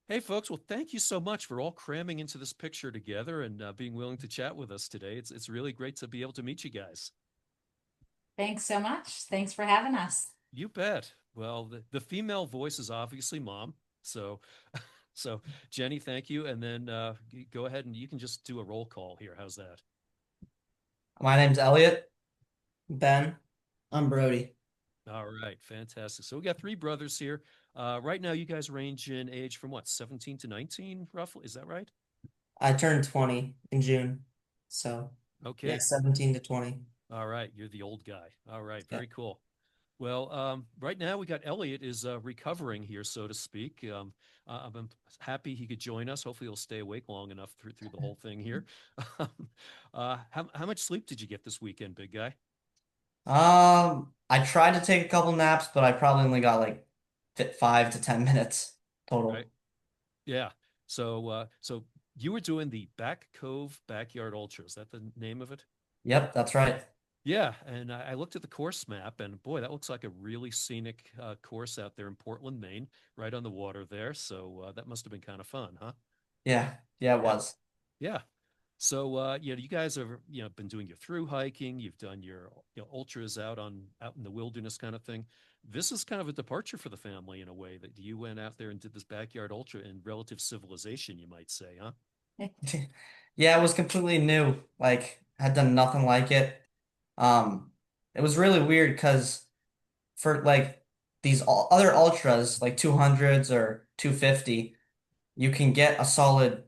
Hey, folks. Well, thank you so much for all cramming into this picture together and being willing to chat with us today. It's really great to be able to meet you guys. Thanks so much. Thanks for having us. You bet. Well, the female voice is obviously mom. So, so Jennie, thank you. And then go ahead and you can just do a roll call here. How's that? My name's Elliott. Ben. I'm Brody. All right, fantastic. So we got three brothers here. Right now, you guys range in age from what, 17 to 19, roughly? Is that right? I turned 20 in June. So, yeah, Okay. 17 to 20. All right, you're the old guy. All right, Yeah. very cool. Well, right now we got Elliot is recovering here, so to speak. I'm happy he could join us. Hopefully, he'll stay awake long enough through the whole thing here. How much sleep did you get this weekend, big guy? I tried to take a couple naps, but I probably only got like 5 to 10 minutes Right? total. Yeah. So you were doing the Back Cove Backyard Ultra. Is that the name of it? Yep, that's right. Yeah, and I looked at the course map, and boy, that looks like a really scenic course out there in Portland, Maine, right on the water there. So that must have been kind of fun, huh? Yeah, yeah, it Yeah, was. yeah. So you guys have been doing your through hiking, you've done your ultras out in the wilderness kind of thing. This is kind of a departure for the family in a way that you went out there and did this backyard ultra in relative civilization, you might say, huh? Yeah, it was completely new. Like, had done nothing like it. Um, it was really weird because for like these other ultras, like 200s or 250, you can get a solid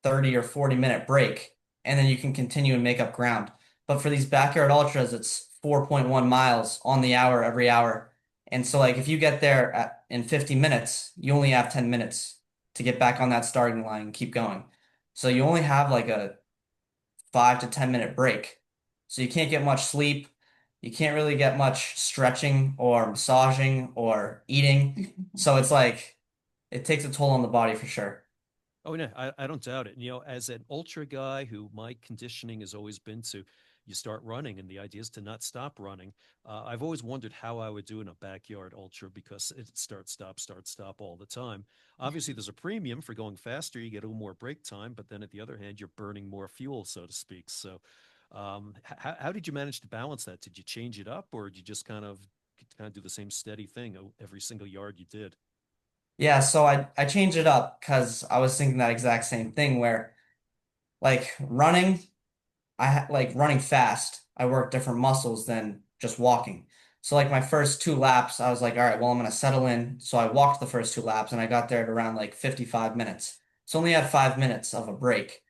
30 or 40-minute break and then you can continue and make up ground. But for these backyard ultras, it's 4.1 miles on the hour every hour. And so like if you get there in 50 minutes, you only have 10 minutes to get back on that starting line and keep going. So you only have like a 5 to 10 minute break. So you can't get much sleep. You can't really get much stretching or massaging or eating. So it's like it takes a toll on the body for sure. Oh, no, I don't doubt it. As an ultra guy who my conditioning has always been to, you start running, and the idea is to not stop running. I've always wondered how I would do in a backyard ultra because it start, stop all the time. Obviously, there's a premium for going faster. You get a little more break time, but then at the other hand, you're burning more fuel, so to speak. So, how did you manage to balance that? Did you change it up, or did you just kind of do the same steady thing every single yard you did? Yeah, so I changed it up because I was thinking that exact same thing where like running, like running fast, I work different muscles than just walking. So like my first two laps, I was like, all right, well, I'm gonna settle in. So I walked the first two laps and I got there at around like 55 minutes. So only had 5 minutes of a break.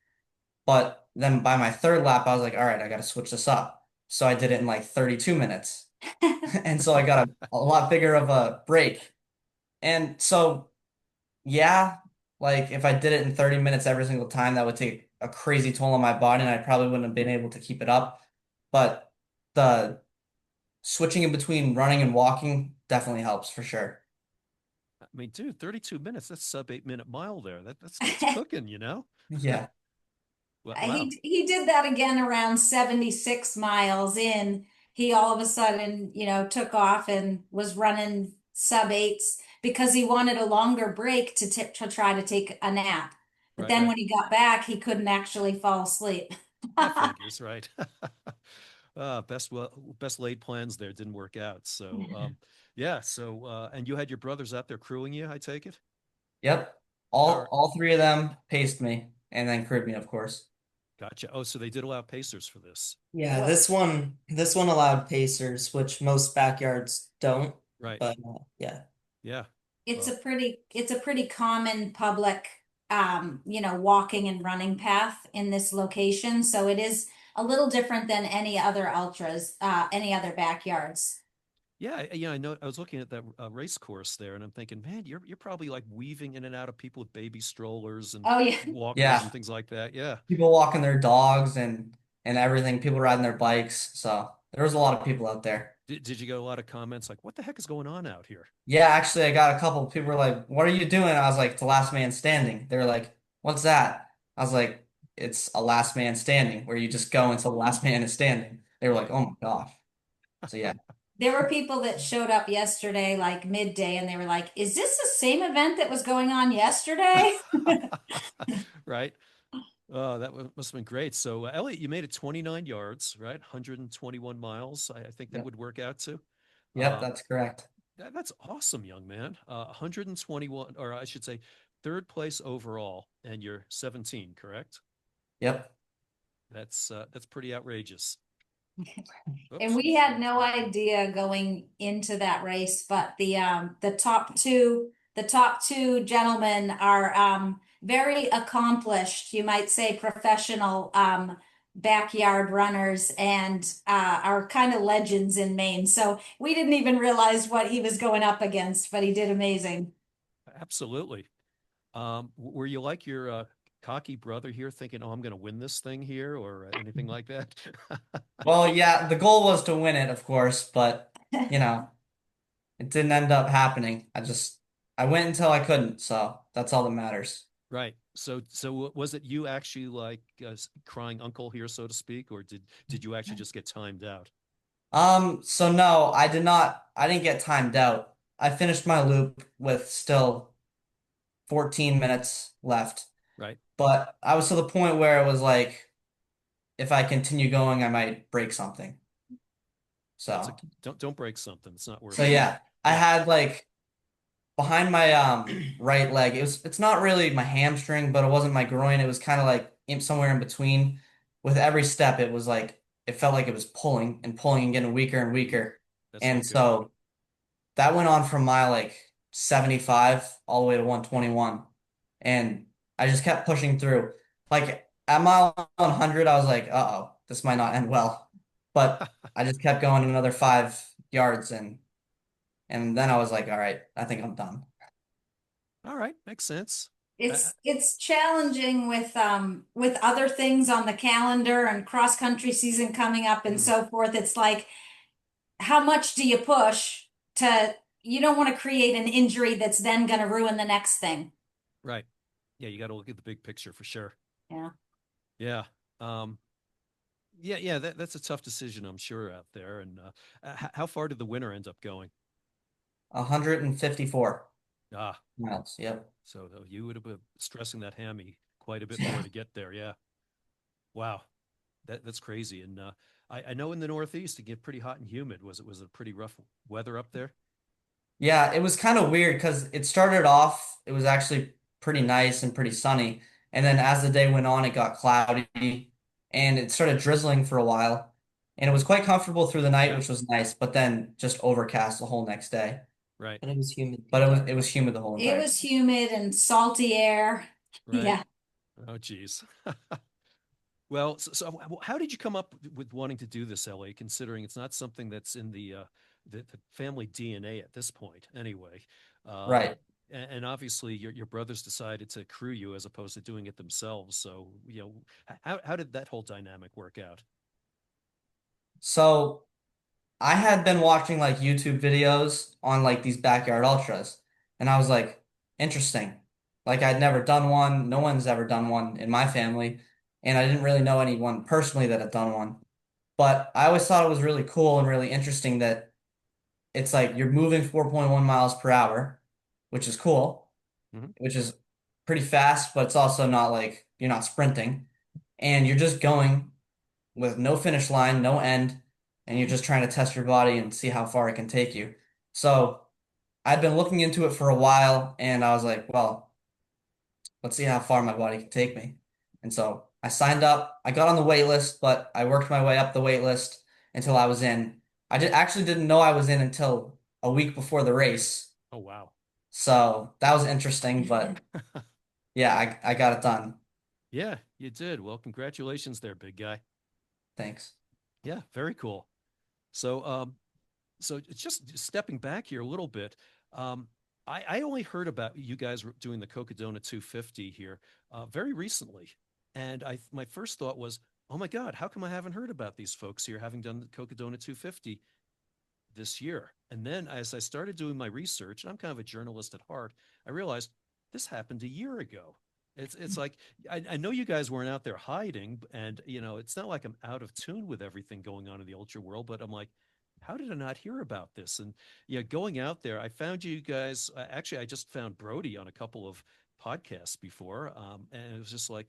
But then by my third lap, I was like, all right, I gotta switch this up. So I did it in like 32 minutes. And so I got a lot bigger of a break. And so yeah, like if I did it in 30 minutes every single time, that would take a crazy toll on my body and I probably wouldn't have been able to keep it up. But the switching in between running and walking definitely helps for sure. I mean, dude, 32 minutes, that's sub 8 minute mile there. That's cooking. Yeah. Wow. He did that again around 76 miles in. He all of a sudden, took off and was running sub eights because he wanted a longer break to try to take a nap. But Right, then right. when he got back, he couldn't actually fall asleep. That figures, right? Best laid plans there didn't work out. So, yeah. So, and you had your brothers out there crewing you, I take it? Yep. All All right. all three of them paced me and then crewed me, of course. Gotcha. Oh, so they did allow pacers for this. Yeah, Well, this one allowed pacers, which most backyards don't. Right. But yeah. Yeah. it's a Well, pretty it's a pretty common public walking and running path in this location. So it is a little different than any other ultras, any other backyards. yeah, yeah, I know. I was looking at that race course there, and I'm thinking, man, you're probably like weaving in and out of people with baby strollers and Oh yeah. walkers Yeah. and things like that. Yeah. People walking their dogs and everything, people riding their bikes. So there was a lot of people out there. Did you get a lot of comments like, what the heck is going on out here? Yeah, actually, I got a couple of people were like, "What are you doing?" I was like, "The last man standing." They were like, "What's that?" I was like, "It's a last man standing, where you just go until the last man is standing." They were like, "Oh my gosh!" So yeah, There were people that showed up yesterday, like midday, and they were like, "Is this the same event that was going on yesterday?" Right. Oh, that must have been great. So, Elliot, you made it 29 yards, right? 121 miles. I think that Yep. would work out to. Yep, Um, that's correct. that's awesome, young man. 121, or I should say, third place overall, and you're 17, correct? Yep. That's pretty outrageous. And Oops, we had sorry. no idea going into that race, but the top two gentlemen are very accomplished, you might say professional backyard runners and are kind of legends in Maine. So we didn't even realize what he was going up against, but he did amazing. Absolutely. Were you like your cocky brother here, thinking, "Oh, I'm going to win this thing here," or anything like that? Well, yeah, the goal was to win it, of course, but you know, it didn't end up happening. I went until I couldn't, so that's all that matters. Right. So was it you actually like crying uncle here, so to speak, or did you actually just get timed out? So no, I didn't get timed out. I finished my loop with still 14 minutes left, Right. but I was to the point where it was like, if I continue going, I might break something. That's a So, don't break something. It's not so worth it. yeah, I Yeah. had like behind my right leg. It's not really my hamstring, but it wasn't my groin. It was kind of like somewhere in between. With every step, it was like it felt like it was pulling and getting weaker and weaker. That's And not good. so that went on from mile like 75 all the way to 121. And I just kept pushing through. Like at mile 100, I was like, uh-oh, this might not end well. But I just kept going another 5 yards and then I was like, all right, I think I'm done. All right, makes sense. It's challenging with other things on the calendar and cross country season coming up and Mm, so forth. It's like how much do you push to you don't want to create an injury that's then going to ruin the next thing. right. Yeah, you got to look at the big picture for sure. Yeah. Yeah. Um, yeah. That's a tough decision, I'm sure, out there. And how far did the winner end up going? 154 Ah, miles. Yep. so though you would have been stressing that hammy quite a bit more to get there. Yeah. Wow. That's crazy. And I know in the Northeast it get pretty hot and humid. Was it pretty rough weather up there? Yeah, it was kind of weird because it started off, it was actually pretty nice and pretty sunny. And then as the day went on, it got cloudy and it started drizzling for a while. And it was quite comfortable through the night, Yeah. which was nice, but then just overcast the whole next day. Right. And it was humid the But entire it was time. humid the whole It entire was time. humid and salty air. Right. Yeah. Oh, geez. Well, so how did you come up with wanting to do this, Ellie, considering it's not something that's in the family DNA at this point, anyway? Um, Right. and obviously, your brothers decided to crew you as opposed to doing it themselves. So, how did that whole dynamic work out? So I had been watching like YouTube videos on like these backyard ultras, and I was like, interesting. Like I'd never done one. No one's ever done one in my family, and I didn't really know anyone personally that had done one. But I always thought it was really cool and really interesting that it's like you're moving 4.1 miles per hour, which is cool, Mhm. which is pretty fast, but it's also not like you're not sprinting, and you're just going with no finish line, no end, and you're just trying to test your body and see how far it can take you. So I'd been looking into it for a while, and I was like, well, let's see how far my body can take me. And so I signed up. I got on the wait list, but I worked my way up the wait list until I was in. Actually didn't know I was in until a week before the race. Oh, wow. So that was interesting, but yeah, I got it done. Yeah, you did. Well, congratulations there, big guy. Thanks. Yeah, very cool. So, so it's just stepping back here a little bit. Um, I only heard about you guys doing the Cocodona 250 here very recently, and my first thought was, oh my God, how come I haven't heard about these folks here having done the Cocodona 250 this year? And then as I started doing my research, and I'm kind of a journalist at heart, I realized this happened a year ago. It's like I know you guys weren't out there hiding, and it's not like I'm out of tune with everything going on in the ultra world, but I'm like, how did I not hear about this? And yeah, going out there, I found you guys. Actually, I just found Brody on a couple of podcasts before, and it was just like,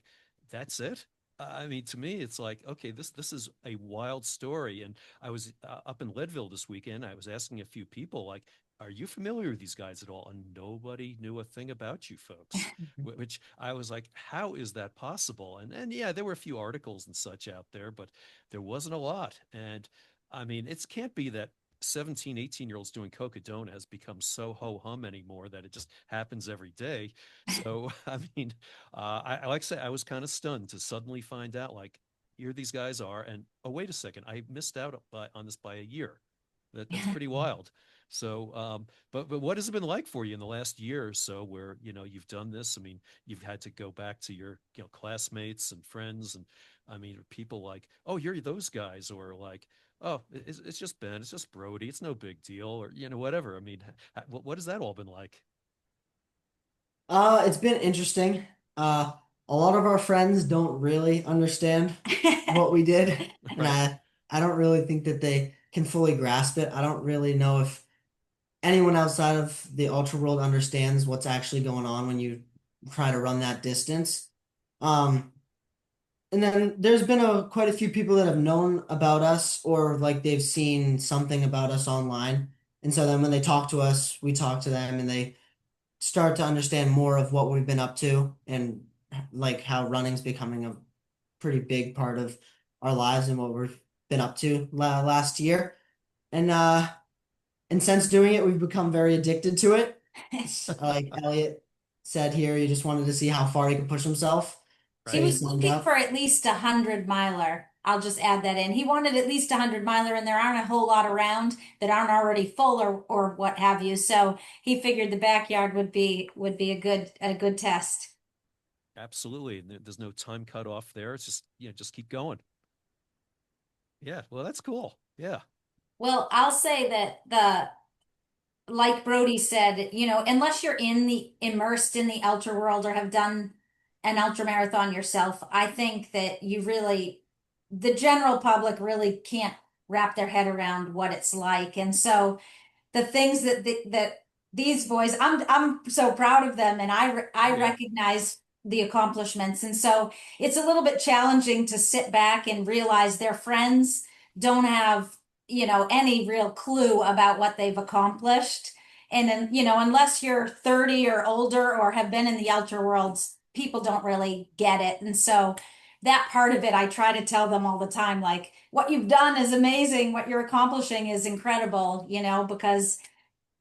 that's it. I mean, to me, it's like, okay, this is a wild story. And I was up in Leadville this weekend. I was asking a few people, like, are you familiar with these guys at all? And nobody knew a thing about you folks, which I was like, how is that possible? And yeah, there were a few articles and such out there, but there wasn't a lot. And I mean, it can't be that 17, 18-year-olds doing Cocodona has become so ho hum anymore that it just happens every day. So, I mean, I like I say, I was kind of stunned to suddenly find out, like, here these guys are. And oh, wait a second, I missed out on this by a year. That's pretty wild. So, but what has it been like for you in the last year or so, where you've done this? I mean, you've had to go back to your classmates and friends, and I mean, people like, oh, you're those guys, or like, oh, it's just Ben, it's just Brody, it's no big deal, or whatever. I mean, what has that all been like? It's been interesting. Uh, a lot of our friends don't really understand what we did, and Right. I don't really think that they can fully grasp it. I don't really know if anyone outside of the ultra world understands what's actually going on when you try to run that distance. Um, and then there's been quite a few people that have known about us or like they've seen something about us online. And so then when they talk to us, we talk to them and they start to understand more of what we've been up to and like how running's becoming a pretty big part of our lives and what we've been up to last year. And since doing it, we've become very addicted to it. Like Elliott said here, he just wanted to see how far he could push himself. He So Right. he was signed looking for up. at least 100 miler. I'll just add that in. He wanted at least 100 miler, and there aren't a whole lot around that aren't already full or what have you. So he figured the backyard would be a good test. Absolutely. And there's no time cut off there. It's just, just keep going. Yeah. Well, that's cool. Yeah. Well, I'll say that the like Brody said, unless you're in the immersed in the ultra world or have done an ultra marathon yourself, I think that the general public really can't wrap their head around what it's like. And so the things that these boys, I'm so proud of them, and I Oh, yeah. recognize the accomplishments. And so it's a little bit challenging to sit back and realize their friends don't have, any real clue about what they've accomplished. And then, unless you're 30 or older or have been in the ultra worlds, people don't really get it. And so that part of it, I try to tell them all the time, like, what you've done is amazing. What you're accomplishing is incredible, because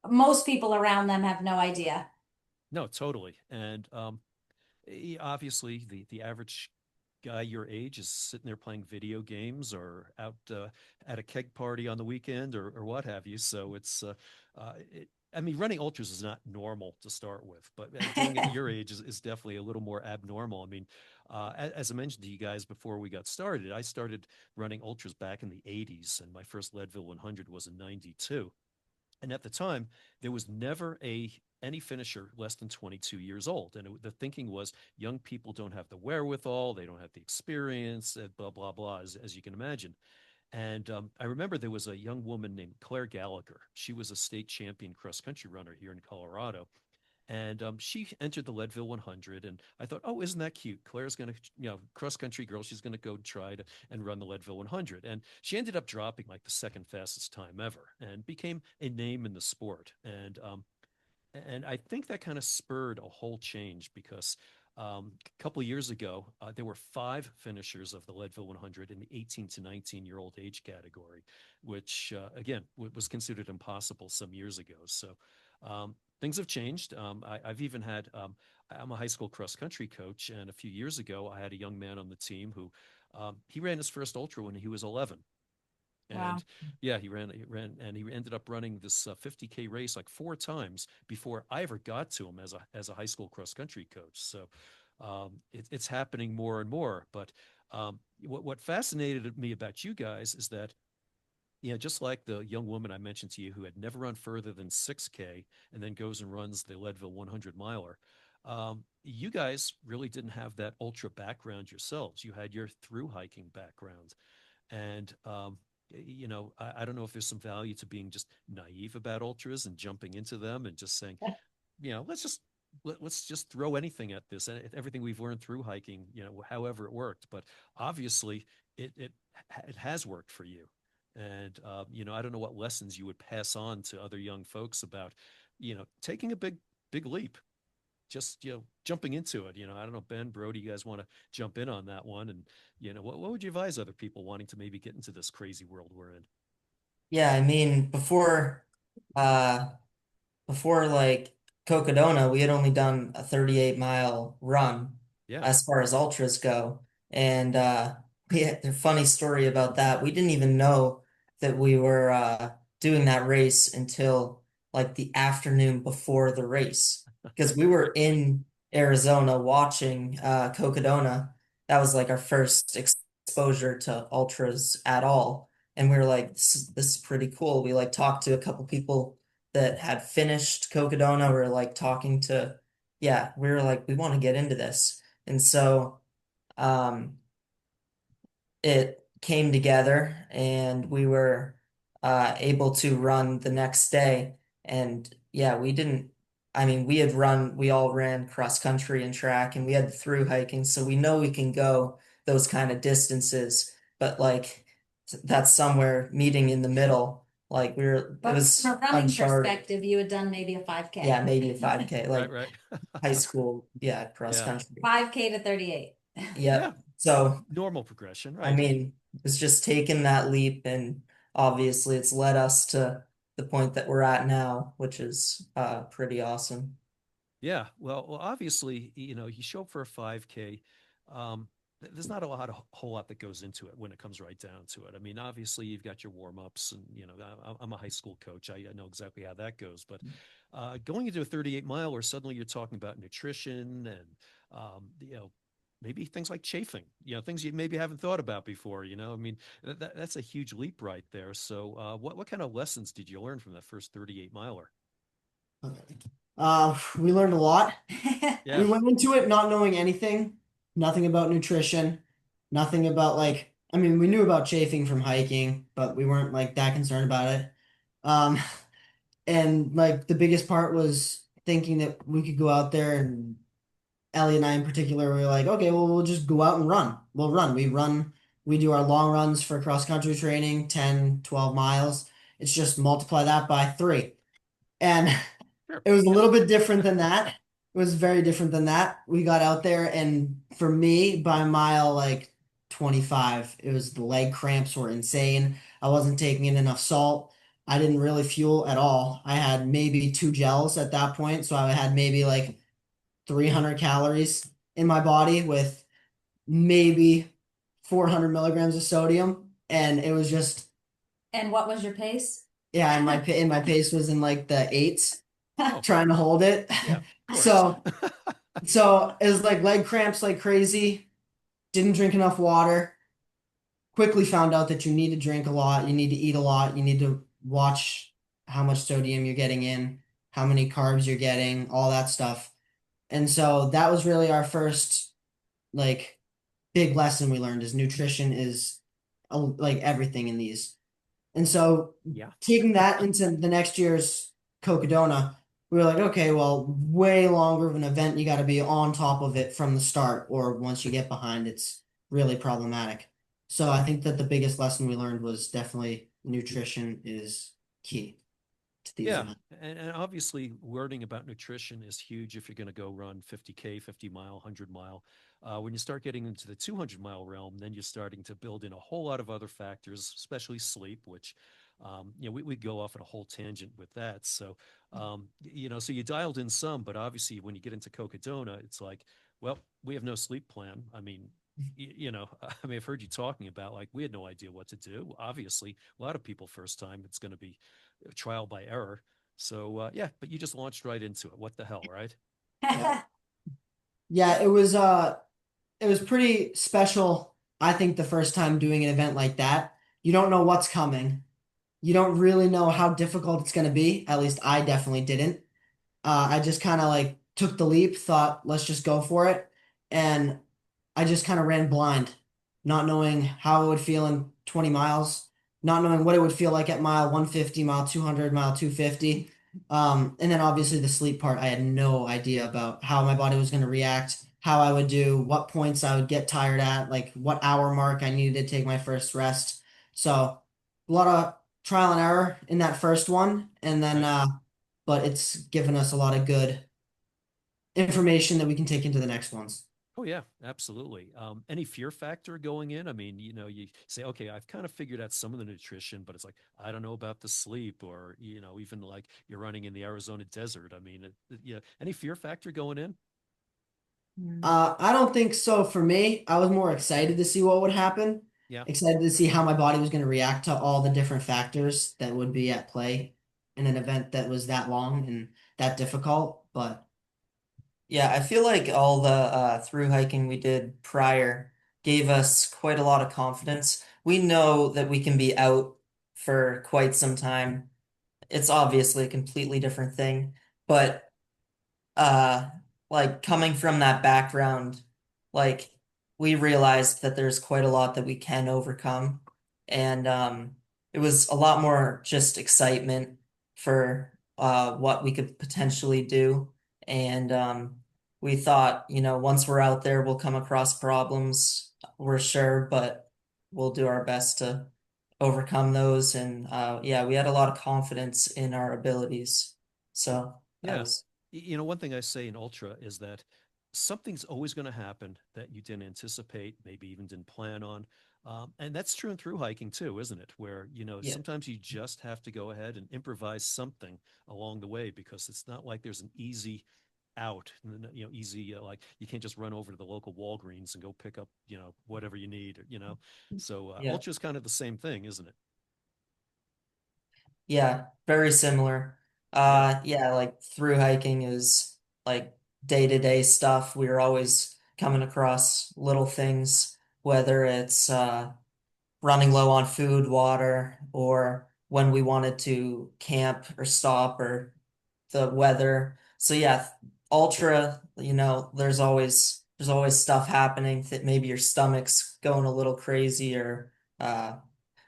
most people around them have no idea. No, totally. And obviously, the average guy your age is sitting there playing video games or out at a keg party on the weekend or what have you. So I mean, running ultras is not normal to start with, but doing it at your age is definitely a little more abnormal. I mean, as I mentioned to you guys before we got started, I started running ultras back in the 80s, and my first Leadville 100 was in 92. And at the time, there was never any finisher less than 22 years old. And the thinking was young people don't have the wherewithal, they don't have the experience, blah, blah, blah, as you can imagine. And I remember there was a young woman named Claire Gallagher. She was a state champion cross country runner here in Colorado. And she entered the Leadville 100. And I thought, oh, isn't that cute? Claire's going to, cross country girl. She's going to go try to and run the Leadville 100. And she ended up dropping like the second fastest time ever and became a name in the sport. And I think that kind of spurred a whole change because a couple of years ago, there were five finishers of the Leadville 100 in the 18 to 19-year-old age category, which, again, was considered impossible some years ago. So things have changed. I've even had, I'm a high school cross country coach, and a few years ago, I had a young man on the team who he ran his first ultra when he was 11. Wow. And yeah, and he ended up running this 50K race like four times before I ever got to him as a high school cross country coach. So it's happening more and more. But what fascinated me about you guys is that just like the young woman I mentioned to you who had never run further than 6K and then goes and runs the Leadville 100 miler, you guys really didn't have that ultra background yourselves. You had your through hiking background. And I don't know if there's some value to being just naive about ultras and jumping into them and just saying, let's just throw anything at this, everything we've learned through hiking, however it worked. But obviously, it has worked for you, and I don't know what lessons you would pass on to other young folks about, taking a big leap, just jumping into it. I don't know, Ben, Brody, you guys want to jump in on that one, and what would you advise other people wanting to maybe get into this crazy world we're in? Yeah, I mean, uh before like Cocodona, we had only done a 38-mile run Yeah. as far as ultras go. And we had a funny story about that. We didn't even know that we were doing that race until like the afternoon before the race. Because we were in Arizona watching Cocodona. That was like our first exposure to ultras at all. And we were like, this is pretty cool. We like talked to a couple people that had finished Cocodona. We were like talking to, yeah, we were like, we want to get into this. And so um, it came together and we were able to run the next day. And yeah, I mean, we all ran cross country and track and we had the through hiking. So we know we can go those kind of distances, but like that's somewhere meeting in the middle. Like it But was from a running uncharted. perspective, you had done maybe a 5K. Yeah, maybe a 5K, Right, like right. high school, yeah, cross Yeah. country. 5K to 38. Yeah. Yep. So, Normal progression, I right? mean, it's just taking that leap, and obviously it's led us to the point that we're at now, which is pretty awesome. Yeah. Well, obviously, you show up for a 5K. There's not a whole lot that goes into it when it comes right down to it. I mean, obviously, you've got your warm ups, and I'm a high school coach. I know exactly how that goes. But going into a 38 mile, where suddenly you're talking about nutrition and maybe things like chafing, things you maybe haven't thought about before. I mean, that's a huge leap right there. So, what kind of lessons did you learn from that first 38 miler? We learned a lot. Yeah. We went into it not knowing anything, nothing about nutrition, nothing about like, I mean, we knew about chafing from hiking, but we weren't like that concerned about it. Um, and like the biggest part was thinking that we could go out there, and Ellie and I in particular were like, okay, well, we'll just go out and run. We'll run. We do our long runs for cross country training, 10, 12 miles. It's just multiply that by three. And Sure. it was a Yeah. little bit different than that. It was very different than that. We got out there, and for me, by mile like 25, it was the leg cramps were insane. I wasn't taking in enough salt. I didn't really fuel at all. I had maybe two gels at that point, so I had maybe like 300 calories in my body with maybe 400 milligrams of sodium, and it was just And what was your pace? yeah. And my pace was in like the eights, Oh, trying to hold it. yeah, of course. So so it was like leg cramps like crazy. Didn't drink enough water. Quickly found out that you need to drink a lot. You need to eat a lot. You need to watch how much sodium you're getting in, how many carbs you're getting, all that stuff. And so that was really our first like big lesson we learned is nutrition is like everything in these. And so Yeah. taking that into the next year's Cocodona, we were like, okay, well, way longer of an event, you got to be on top of it from the start, or once you get behind, it's really problematic. So I think that the biggest lesson we learned was definitely nutrition is key to these Yeah. events. And obviously, learning about nutrition is huge if you're going to go run 50K, 50 mile, 100 mile. When you start getting into the 200-mile realm, then you're starting to build in a whole lot of other factors, especially sleep, which, we go off on a whole tangent with that. So, so you dialed in some, but obviously, when you get into Cocodona, it's like, well, we have no sleep plan. I mean, I've heard you talking about like we had no idea what to do. Obviously, a lot of people first time it's going to be trial by error. So yeah, but you just launched right into it. What the hell, right? Yeah, it was pretty special, I think, the first time doing an event like that. You don't know what's coming. You don't really know how difficult it's going to be. At least I definitely didn't. I just kind of like took the leap, thought, let's just go for it. And I just kind of ran blind, not knowing how it would feel in 20 miles, not knowing what it would feel like at mile 150, mile 200, mile 250. And then obviously the sleep part, I had no idea about how my body was going to react, how I would do, what points I would get tired at, like what hour mark I needed to take my first rest. So a lot of trial and error in that first one, and then Right. but it's given us a lot of good information that we can take into the next ones. Oh yeah, absolutely. Any fear factor going in? I mean, you say, okay, I've kind of figured out some of the nutrition, but it's like I don't know about the sleep, or even like you're running in the Arizona desert. I mean, yeah, any fear factor going in? I don't think so for me. I was more excited to see what would happen, Yeah, excited to see how my body was going to react to all the different factors that would be at play in an event that was that long and that difficult. But Yeah, I feel like all the through hiking we did prior gave us quite a lot of confidence. We know that we can be out for quite some time. It's obviously a completely different thing, but uh like coming from that background, like we realized that there's quite a lot that we can overcome. And it was a lot more just excitement for what we could potentially do. And we thought, once we're out there, we'll come across problems, we're sure, but we'll do our best to overcome those. And yeah, we had a lot of confidence in our abilities. So that yeah. was One thing I say in ultra is that something's always going to happen that you didn't anticipate, maybe even didn't plan on. And that's true in through hiking too, isn't it? Where, yeah. sometimes you just have to go ahead and improvise something along the way, because it's not like there's an easy out, easy, like you can't just run over to the local Walgreens and go pick up, whatever you need. So Yeah. ultra is kind of the same thing, isn't it? Yeah, very similar. Yeah. Yeah, like through hiking is like day-to-day stuff. We are always coming across little things, whether it's running low on food, water, or when we wanted to camp or stop, or the weather. So yeah, ultra, there's always stuff happening that maybe your stomach's going a little crazy, or uh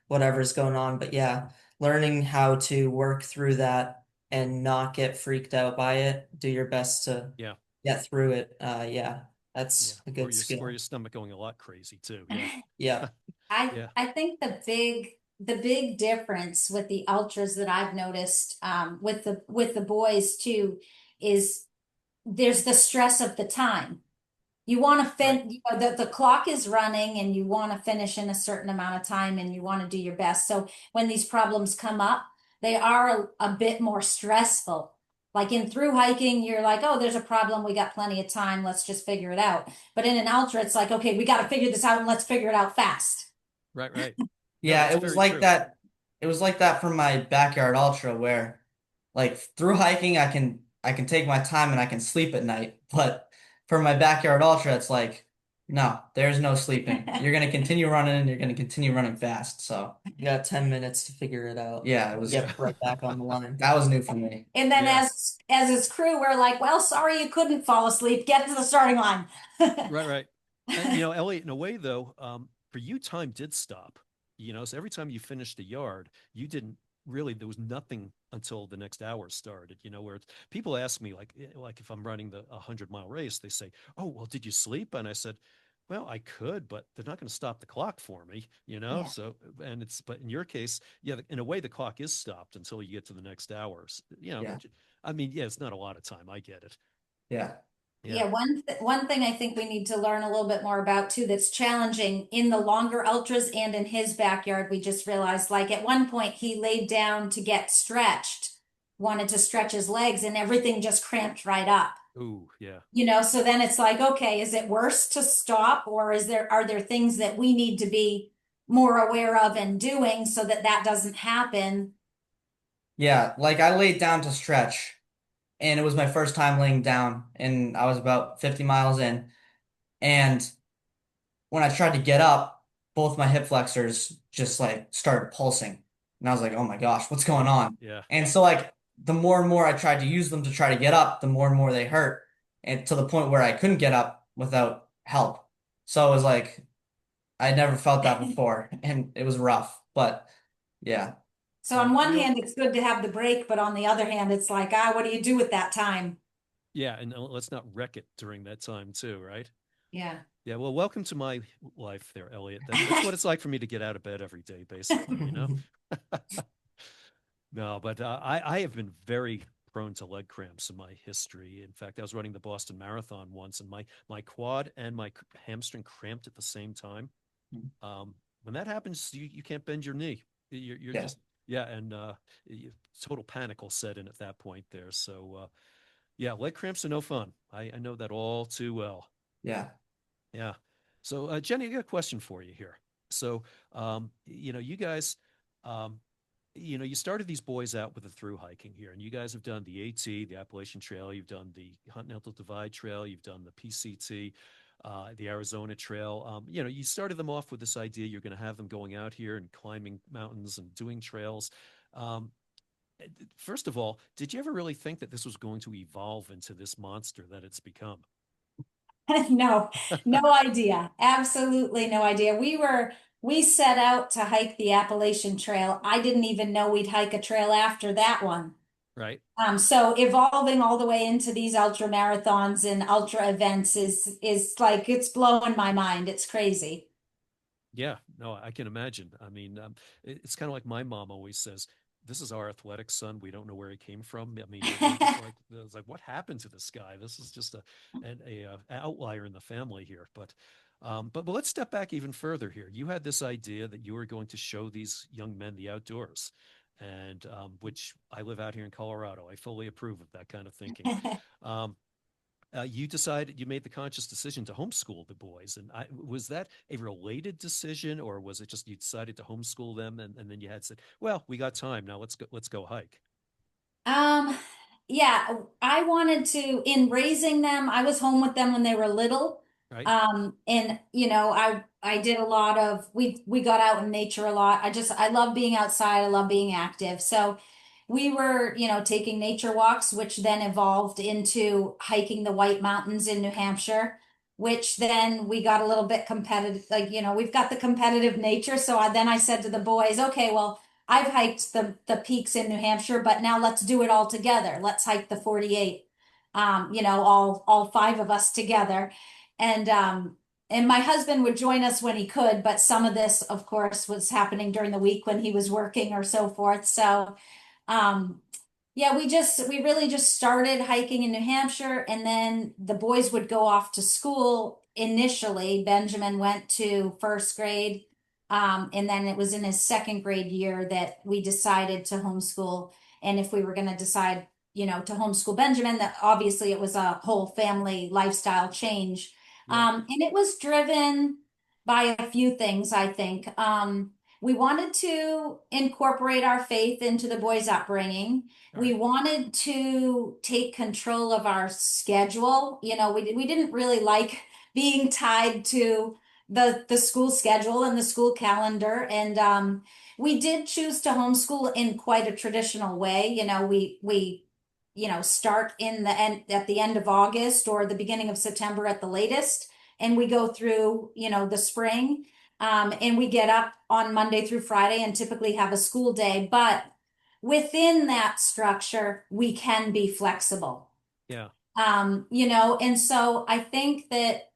whatever's going on. But yeah, learning how to work through that and not get freaked out by it, do your best to Yeah. get through it. Yeah, Yeah. that's a Or good your skill. stomach going a lot crazy too. Yeah. Yeah. I Yeah. I think the big difference with the ultras that I've noticed with the boys too is there's the stress of the time. You want to Right. the clock is running and you want to finish in a certain amount of time and you want to do your best. So when these problems come up, they are a bit more stressful. Like in through hiking, you're like, oh, there's a problem. We got plenty of time. Let's just figure it out. But in an ultra, it's like, okay, we got to figure this out and let's figure it out fast. Right. Right. No, Yeah, that's it was very like true. that. It was like that for my backyard ultra where like through hiking I can take my time and I can sleep at night. But for my backyard ultra, it's like, no, there's no sleeping. You're gonna continue running and you're gonna continue running fast. So you got 10 minutes to figure it out. yeah, it was Yeah. get right back on the line. That was new for me. And then Yeah. as his crew, we're like, well, sorry you couldn't fall asleep. Get to the starting line. Right. Right. And Elliot, in a way though, for you, time did stop. So every time you finished a yard, you didn't really. There was nothing until the next hour started. Where people ask me like if I'm running the 100-mile race, they say, "Oh, well, did you sleep?" And I said, "Well, I could, but they're not going to stop the clock for me." Yeah. So but in your case, yeah, in a way, the clock is stopped until you get to the next hours. Yeah. I mean, yeah, it's not a lot of time. I get it. Yeah. Yeah. Yeah, one thing I think we need to learn a little bit more about too that's challenging in the longer ultras and in his backyard, we just realized like at one point he laid down to get stretched, wanted to stretch his legs and everything just cramped right up. Ooh, yeah. So then it's like, okay, is it worse to stop or are there things that we need to be more aware of and doing so that that doesn't happen? Yeah, like I laid down to stretch and it was my first time laying down and I was about 50 miles in. And when I tried to get up, both my hip flexors just like started pulsing. And I was like, oh my gosh, what's going Oh, on? yeah. And so like the more and more I tried to use them to try to get up, the more and more they hurt. And to the point where I couldn't get up without help. So it was like I never felt that before and it was rough. But Yeah. So on one You know, hand, it's good to have the break, but on the other hand, it's like, what do you do with that time? yeah, and let's not wreck it during that time too, right? Yeah. Yeah, well, welcome to my life there, Elliot. That's what it's like for me to get out of bed every day, basically, you know? No, but I have been very prone to leg cramps in my history. In fact, I was running the Boston Marathon once, and my quad and my hamstring cramped at the same time. When that happens, you can't bend your knee. You're Yeah. just yeah, and total panic will set in at that point there. So yeah, leg cramps are no fun. I know that all too well. Yeah. Yeah. So Jennie, I got a question for you here. So you guys, um, you started these boys out with the through hiking here, and you guys have done the AT, the Appalachian Trail, you've done the Continental Divide Trail, you've done the PCT, the Arizona Trail. You started them off with this idea you're going to have them going out here and climbing mountains and doing trails. Um, First of all, did you ever really think that this was going to evolve into this monster that it's become? No, no idea. Absolutely no idea. We set out to hike the Appalachian Trail. I didn't even know we'd hike a trail after that one. Right? So evolving all the way into these ultra marathons and ultra events is like it's blowing my mind. It's crazy. Yeah, no, I can imagine. I mean, it's kind of like my mom always says, "This is our athletic son. We don't know where he came from." I mean, we're just like, it's like, what happened to this guy? This is just a outlier in the family here. But let's step back even further here. You had this idea that you were going to show these young men the outdoors, and which I live out here in Colorado. I fully approve of that kind of thinking. Um, you made the conscious decision to homeschool the boys, and was that a related decision, or was it just you decided to homeschool them, and then you had said, well, we got time now, let's go hike. Um, yeah, I wanted to, in raising them, I was home with them when they were little. Right. And I did a lot of, we got out in nature a lot. I love being outside. I love being active. So we were, taking nature walks, which then evolved into hiking the White Mountains in New Hampshire, which then we got a little bit competitive. Like, we've got the competitive nature. So then I said to the boys, okay, well, I've hiked the peaks in New Hampshire, but now let's do it all together. Let's hike the 48. All five of us together. And my husband would join us when he could, but some of this, of course, was happening during the week when he was working or so forth. So um yeah, we really just started hiking in New Hampshire, and then the boys would go off to school initially. Benjamin went to first grade. And then it was in his second grade year that we decided to homeschool. And if we were going to decide, to homeschool Benjamin, that obviously it was a whole family lifestyle change. Yeah. And it was driven by a few things, I think. We wanted to incorporate our faith into the boys' upbringing. All We right. wanted to take control of our schedule. We didn't really like being tied to the school schedule and the school calendar. And we did choose to homeschool in quite a traditional way. We start in the end at the end of August or the beginning of September at the latest, and we go through, the spring. And we get up on Monday through Friday and typically have a school day. But within that structure, we can be flexible. Yeah. And so I think that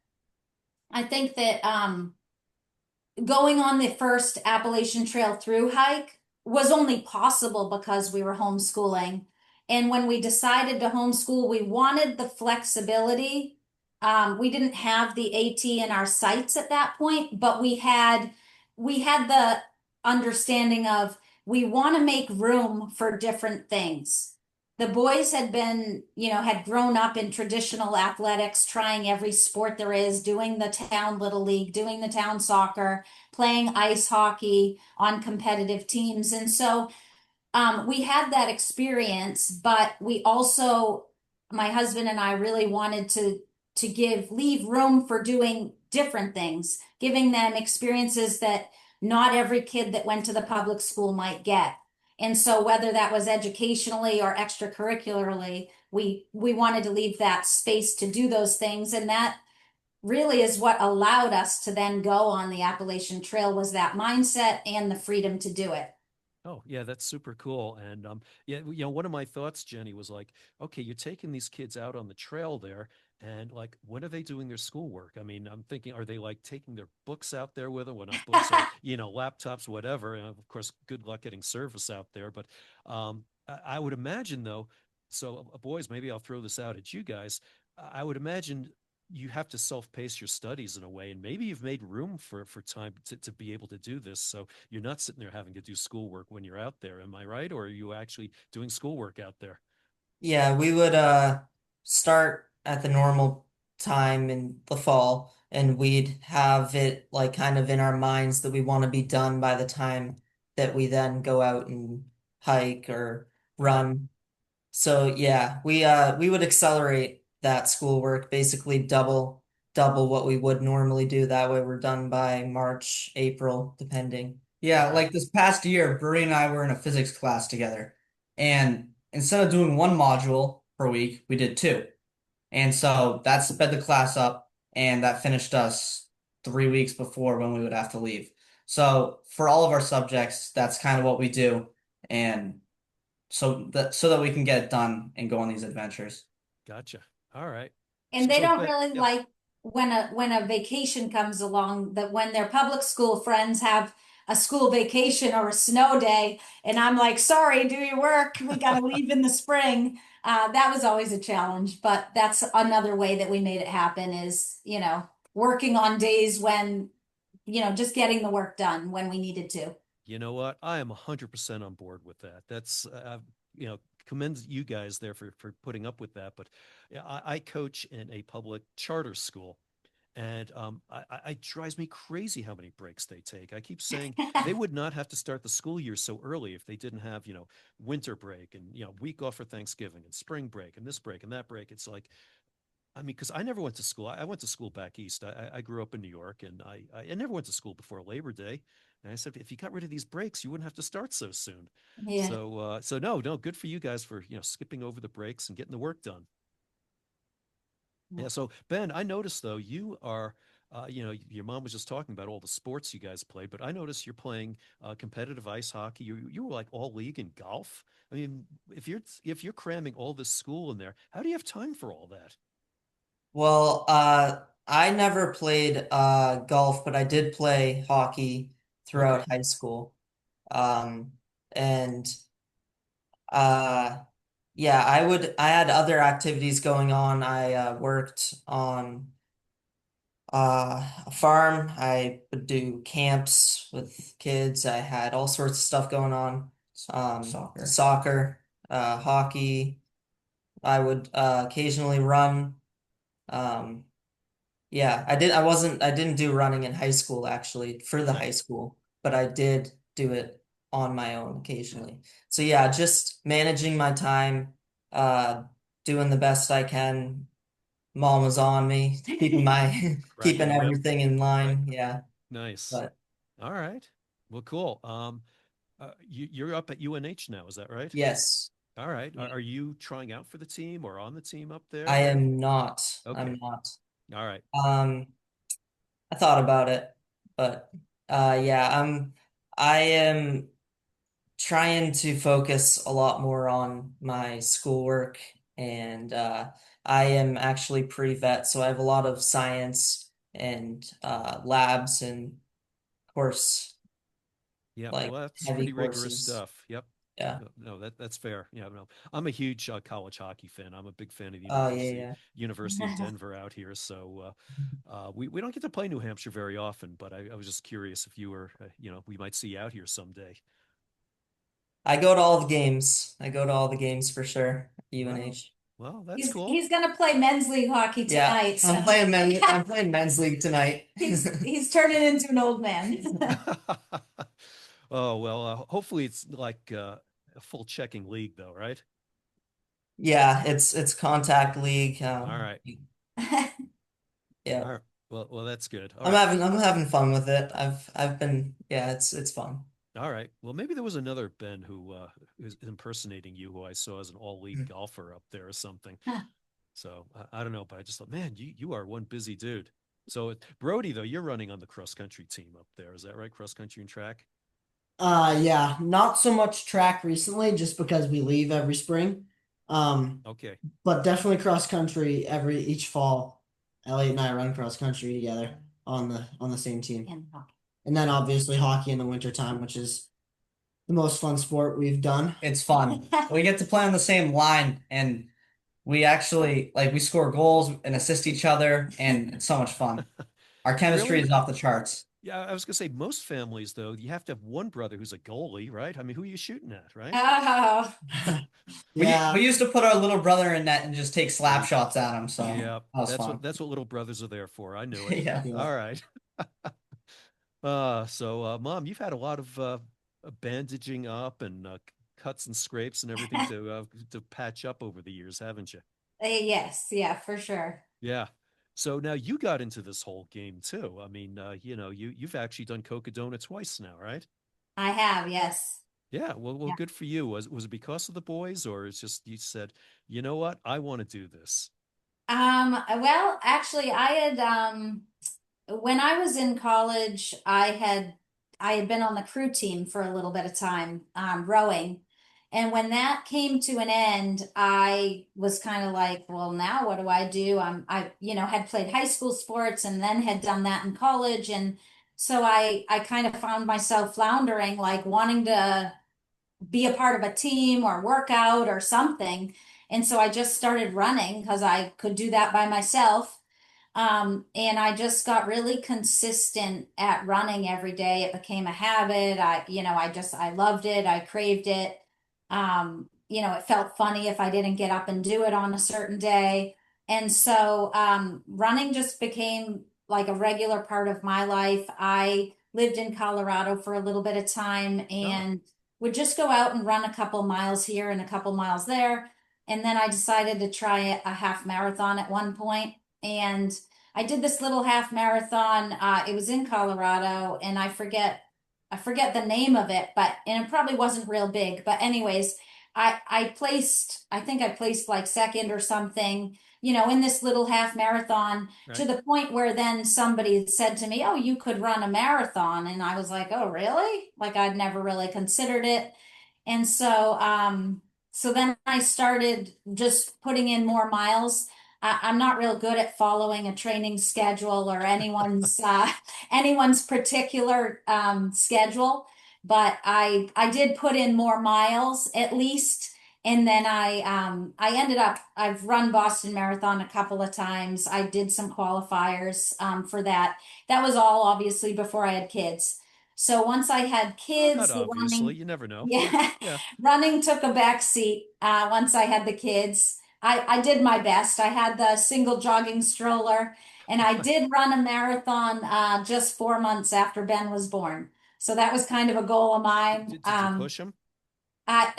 going on the first Appalachian Trail through hike was only possible because we were homeschooling. And when we decided to homeschool, we wanted the flexibility. We didn't have the AT in our sights at that point, but we had the understanding of we want to make room for different things. The boys had grown up in traditional athletics, trying every sport there is, doing the town little league, doing the town soccer, playing ice hockey on competitive teams. And so we had that experience, but we also, my husband and I really wanted to leave room for doing different things, giving them experiences that not every kid that went to the public school might get. And so whether that was educationally or extracurricularly, we wanted to leave that space to do those things. And that really is what allowed us to then go on the Appalachian Trail, was that mindset and the freedom to do it. Oh, yeah, that's super cool. And yeah, one of my thoughts, Jenny, was like, okay, you're taking these kids out on the trail there, and like, when are they doing their schoolwork? I mean, I'm thinking, are they like taking their books out there with them? Well, not books, or laptops, whatever. And of course, good luck getting service out there. But I would imagine though, so boys, maybe I'll throw this out at you guys. I would imagine you have to self-pace your studies in a way, and maybe you've made room for time to be able to do this, so you're not sitting there having to do schoolwork when you're out there. Am I right, or are you actually doing schoolwork out there? Yeah, we would start at the normal time in the fall, and we'd have it like kind of in our minds that we want to be done by the time that we then go out and hike or Right. run. So yeah, we would accelerate that schoolwork, basically double what we would normally do. That way we're done by March, April, depending. All Yeah, right. like this past year, Brody and I were in a physics class together. And instead of doing one module per week, we did two. And so that sped the class up, and that finished us 3 weeks before when we would have to leave. So for all of our subjects, that's kind of what we do. And so that we can get it done and go on these adventures. Gotcha. All right. And they So don't Ben, really yeah. like when a vacation comes along, that when their public school friends have a school vacation or a snow day, and I'm like, sorry, do your work. We got to leave in the spring. That was always a challenge, but that's another way that we made it happen is, working on days when, just getting the work done when we needed to. You know what? I am 100% on board with that. That's, commend you guys there for putting up with that. But yeah, I coach in a public charter school, and it drives me crazy how many breaks they take. I keep saying they would not have to start the school year so early if they didn't have, winter break and, week off for Thanksgiving and spring break and this break and that break. It's like, I mean, because I never went to school. I went to school back east. I grew up in New York, and I never went to school before Labor Day. And I said, if you got rid of these breaks, you wouldn't have to start so soon. Yeah. So no, no, good for you guys for skipping over the breaks and getting the work done. Yeah. So Ben, I noticed though you are, your mom was just talking about all the sports you guys played, but I noticed you're playing competitive ice hockey. You were like all league in golf. I mean, if you're cramming all this school in there, how do you have time for all that? Well, I never played golf, but I did play hockey Okay. throughout high school. Um, and uh, yeah, I had other activities going on. I worked on a farm. I would do camps with kids. I had all sorts of stuff going on. Soccer, hockey. I would occasionally run. Um, yeah, I didn't do running in high school actually for the high Nice. school, but I did do it on my own occasionally. So yeah, just managing my time, uh, doing the best I can. Mom was on me, keeping my Cracking keeping the whip. everything in Right. line. Yeah, Nice. but All right. Well, cool. You're up at UNH now, is that right? yes, All right. Are you trying out for the team or on the team up there, I or am not. I'm okay. not. All right. Um, I thought about it, but yeah, I am trying to focus a lot more on my schoolwork, and I am actually pre-vet, so I have a lot of science and labs and course Yeah, well, like that's heavy pretty rigorous courses. stuff. Yep. Yeah. No, that's fair. Yeah, no, I'm a huge college hockey fan. I'm a big fan of the Oh yeah, University of Denver out here. So we don't get to play New Hampshire very often, but I was just curious if you were, we might see you out here someday. I go to all the games. I go to all the games for sure. Well, UNH. well, that's He's cool. he's gonna play men's league hockey Yeah, tonight, so I'm playing men's league tonight. he's turning into an old man. Oh, well, hopefully it's like a full checking league though, right? Yeah, it's contact league. All right. Yeah. All right. Well, that's good. All right. I'm having fun with it. I've been yeah, it's fun. All right. Well, maybe there was another Ben who is impersonating you, who I saw as an all league golfer up there or something. So I don't know, but I just thought, man, you are one busy dude. So Brody, though, you're running on the cross country team up there. Is that right? Cross country and track. Yeah, not so much track recently, just because we leave every spring. Um, Okay. but definitely cross country each fall. Elliot and I run cross country together on the same team. And hockey. And then obviously hockey in the wintertime, which is the most fun sport we've done. It's fun. We get to play on the same line, and we actually like we score goals and assist each other, and it's so much fun. Our chemistry Really? is off the charts. Yeah, I was gonna say most families though, you have to have one brother who's a goalie, right? I mean, who are you shooting at, right? Oh, We Yeah, used to put our little brother in net and just take slap shots at him, so Yeah, that was fun. that's what little brothers are there for. I knew it. Yeah. yeah. All right. Mom, you've had a lot of bandaging up and cuts and scrapes and everything to patch up over the years, haven't you? yes, yeah, for sure. Yeah. So now you got into this whole game too. I mean, you've actually done Cocodona twice now, right? I have, yes. Yeah. Well, good for you. Was it because of the boys, or it's just you said, you know what, I want to do this? Well, actually, I had when I was in college, I had been on the crew team for a little bit of time, rowing. And when that came to an end, I was kind of like, well, now what do I do? Had played high school sports and then had done that in college. And so I kind of found myself floundering, like wanting to be a part of a team or work out or something. And so I just started running because I could do that by myself. And I just got really consistent at running every day. It became a habit. I loved it. I craved it. It felt funny if I didn't get up and do it on a certain day. And so, running just became like a regular part of my life. I lived in Colorado for a little bit of time Oh, and would just go out and run a couple miles here and a couple miles there. And then I decided to try a half marathon at one point. And I did this little half marathon. It was in Colorado, and I forget the name of it, but and it probably wasn't real big. But anyways, I think I placed like second or something, in this little half marathon to right. the point where then somebody said to me, "Oh, you could run a marathon," and I was like, "Oh, really?" Like I'd never really considered it, and so then I started just putting in more miles. I'm not real good at following a training schedule or anyone's particular schedule, but I did put in more miles at least. And then I ended up I've run Boston Marathon a couple of times. I did some qualifiers for that. That was all obviously before I had kids. So once I had Well, not kids, the obviously. running, You never know. Yeah. yeah, Yeah. running took a back seat once I had the kids. I did my best. I had the single jogging stroller, and I did run a marathon just 4 months after Ben was born. So that was kind of a goal of mine. Did you push him?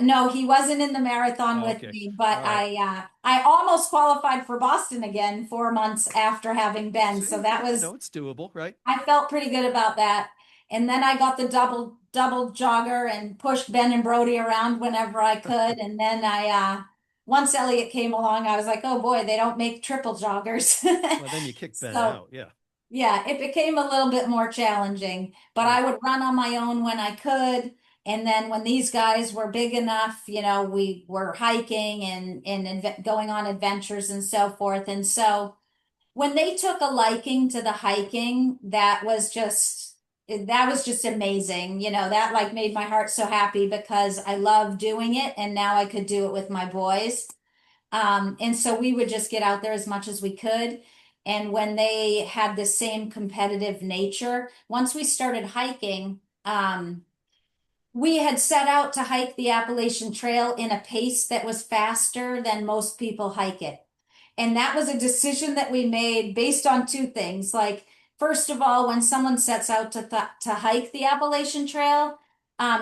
No, he wasn't in the marathon Oh, with okay. me, but All right. I almost qualified for Boston again 4 months after having Ben. So See, that was it's doable, right? I felt pretty good about that. And then I got the double jogger and pushed Ben and Brody around whenever I could. And then once Elliott came along, I was like, oh boy, they don't make triple joggers. Well, then you kick Ben So out. Yeah. yeah, it became a little bit more challenging, but I Right. would run on my own when I could. And then when these guys were big enough, we were hiking and going on adventures and so forth. And so when they took a liking to the hiking, that was just amazing. That like made my heart so happy because I love doing it and now I could do it with my boys. And so we would just get out there as much as we could. And when they had the same competitive nature, once we started hiking, we had set out to hike the Appalachian Trail in a pace that was faster than most people hike it. And that was a decision that we made based on two things. Like, first of all, when someone sets out to hike the Appalachian Trail,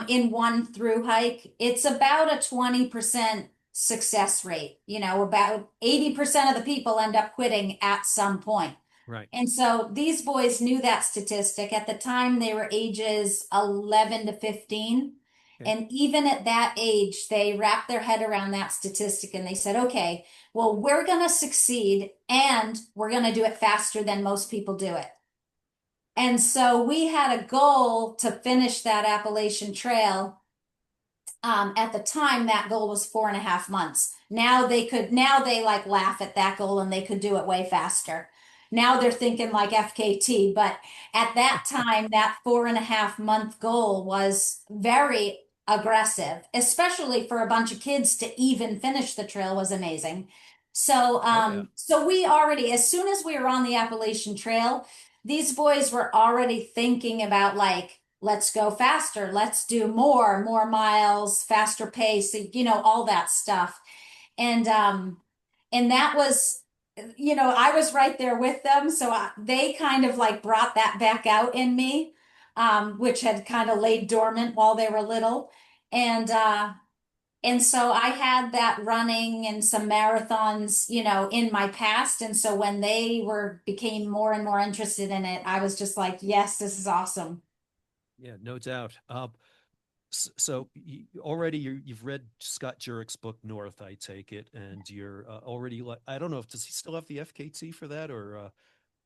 in one through hike, it's about a 20% success rate. About 80% of the people end up quitting at some point. Right. And so these boys knew that statistic. At the time, they were ages 11 to 15. Okay. And even at that age, they wrapped their head around that statistic and they said, okay, well, we're going to succeed and we're going to do it faster than most people do it. And so we had a goal to finish that Appalachian Trail. At the time, that goal was 4.5 months. Now they like laugh at that goal and they could do it way faster. Now they're thinking like FKT, but at that time, that 4.5 month goal was very aggressive, especially for a bunch of kids to even finish the trail was amazing. So, Oh yeah. so we already, as soon as we were on the Appalachian Trail, these boys were already thinking about like, let's go faster, let's do more miles, faster pace, all that stuff. And that was, I was right there with them, so they kind of like brought that back out in me, which had kind of laid dormant while they were little. And uh and so I had that running and some marathons, in my past. And so when they became more and more interested in it, I was just like, yes, this is awesome. Yeah, no doubt. So already you've read Scott Jurick's book North, I take it, and you're already like, I don't know if does he still have the FKT for that, or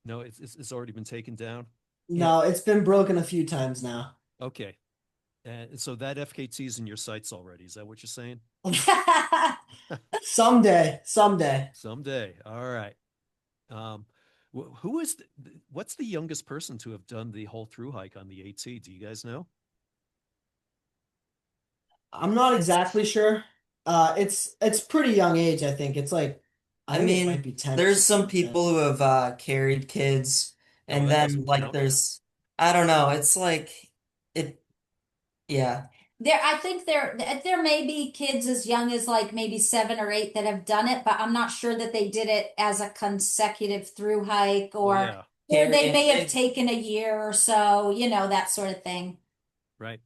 no, it's already been taken down. No, it's been broken a few times now. Okay, and so that FKT is in your sights already. Is that what you're saying? Someday, someday. Someday. All right. Um, who is what's the youngest person to have done the whole through hike on the AT? Do you guys know? I'm not exactly sure. It's pretty young age, I think. It's like I I think it might mean, be 10 or there's something some like that. people who have carried kids, Oh, and that then doesn't like count. there's, I don't know, it's like it, yeah, I think there may be kids as young as like maybe 7 or 8 that have done it, but I'm not sure that they did it as a consecutive through hike, Well, or yeah, they carrying may have kids. taken a year or so, that sort of thing. right.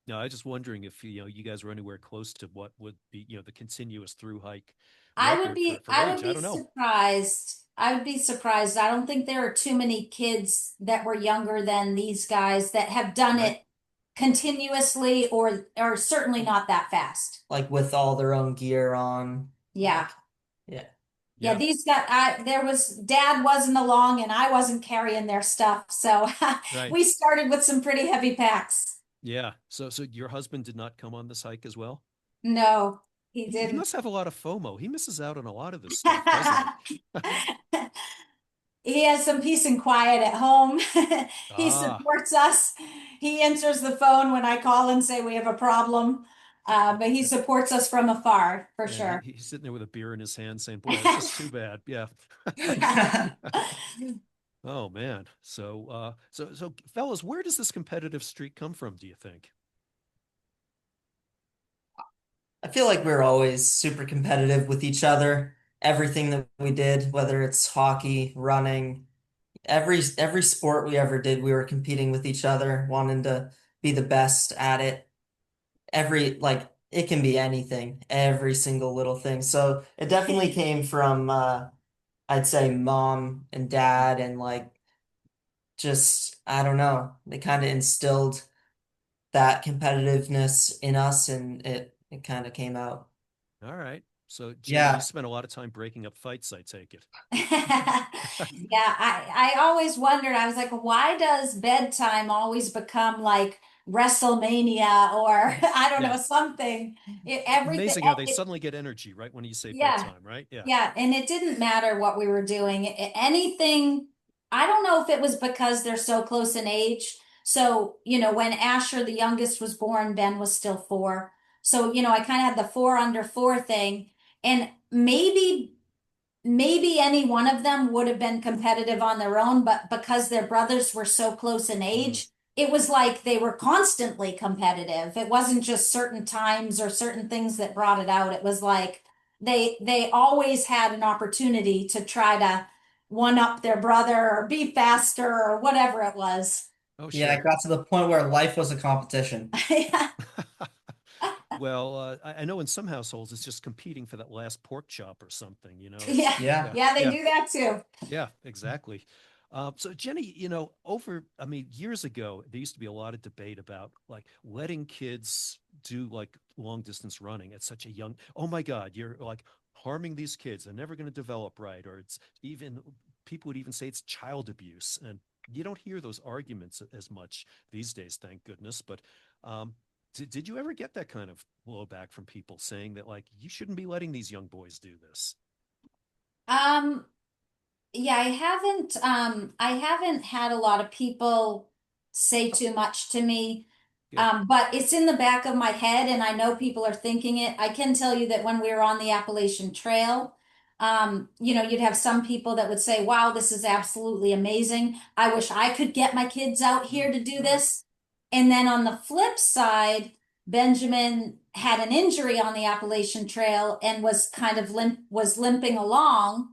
No, I was just wondering if you guys were anywhere close to what would be the continuous through hike record for I would age. I be don't know. surprised. I would be surprised. I don't think there are too many kids that were younger than these guys that have done Right. it continuously, or certainly not that fast. Like with all their own gear on, Yeah. like yeah. Yeah, Yeah. these got there was dad wasn't along and I wasn't carrying their stuff. So Right. we started with some pretty heavy packs. Yeah. So your husband did not come on this hike as well? No, he He didn't. must have a lot of FOMO. He misses out on a lot of this stuff, doesn't he? He has some peace and quiet at home. He Ah, supports us. He answers the phone when I call and say we have a problem. But he supports us from afar for yeah. sure. He's sitting there with a beer in his hand saying, "Boy, that's just too bad." Yeah. Oh man. So fellas, where does this competitive streak come from, do you think? I feel like we are always super competitive with each other. Everything that we did, whether it's hockey, running, every sport we ever did, we were competing with each other, wanting to be the best at it. Every like it can be anything, every single little thing. So it definitely came from I'd say mom and dad, and like just I don't know, they kind of instilled that competitiveness in us, and it kind of came out. All right. So Jennie, you Yeah. spent a lot of time breaking up fights, I take it. Yeah, I always wondered, I was like, why does bedtime always become like WrestleMania or I don't Yeah. know, something. Everything Amazing how they suddenly get energy right when you say yeah. bedtime, right? Yeah. Yeah, and it didn't matter what we were doing. Anything, I don't know if it was because they're so close in age. So, when Asher, the youngest, was born, Ben was still 4. So, I kind of had the 4 under 4 thing. And maybe any one of them would have been competitive on their own, but because their brothers were so close in Mm. age, it was like they were constantly competitive. It wasn't just certain times or certain things that brought it out. It was like they always had an opportunity to try to one up their brother or be faster or whatever it was. Oh, Yeah, it sure. got to the point where life was a competition. Yeah. Well, I know in some households it's just competing for that last pork chop or something. It's Yeah. Yeah. yeah, Yeah, they yeah, do that too. yeah, exactly. So Jennie, I mean, years ago, there used to be a lot of debate about like letting kids do like long distance running at such a young, oh my God, you're like harming these kids. They're never going to develop right. Or it's even, people would even say it's child abuse. And you don't hear those arguments as much these days, thank goodness. But did you ever get that kind of blowback from people saying that, like, you shouldn't be letting these young boys do this? Um, yeah, I haven't had a lot of people say too much to me. Good. But it's in the back of my head and I know people are thinking it. I can tell you that when we were on the Appalachian Trail, you'd have some people that would say, wow, this is absolutely amazing. I wish I could get my kids out here to do Right. this. And then on the flip side, Benjamin had an injury on the Appalachian Trail and was kind of limping along.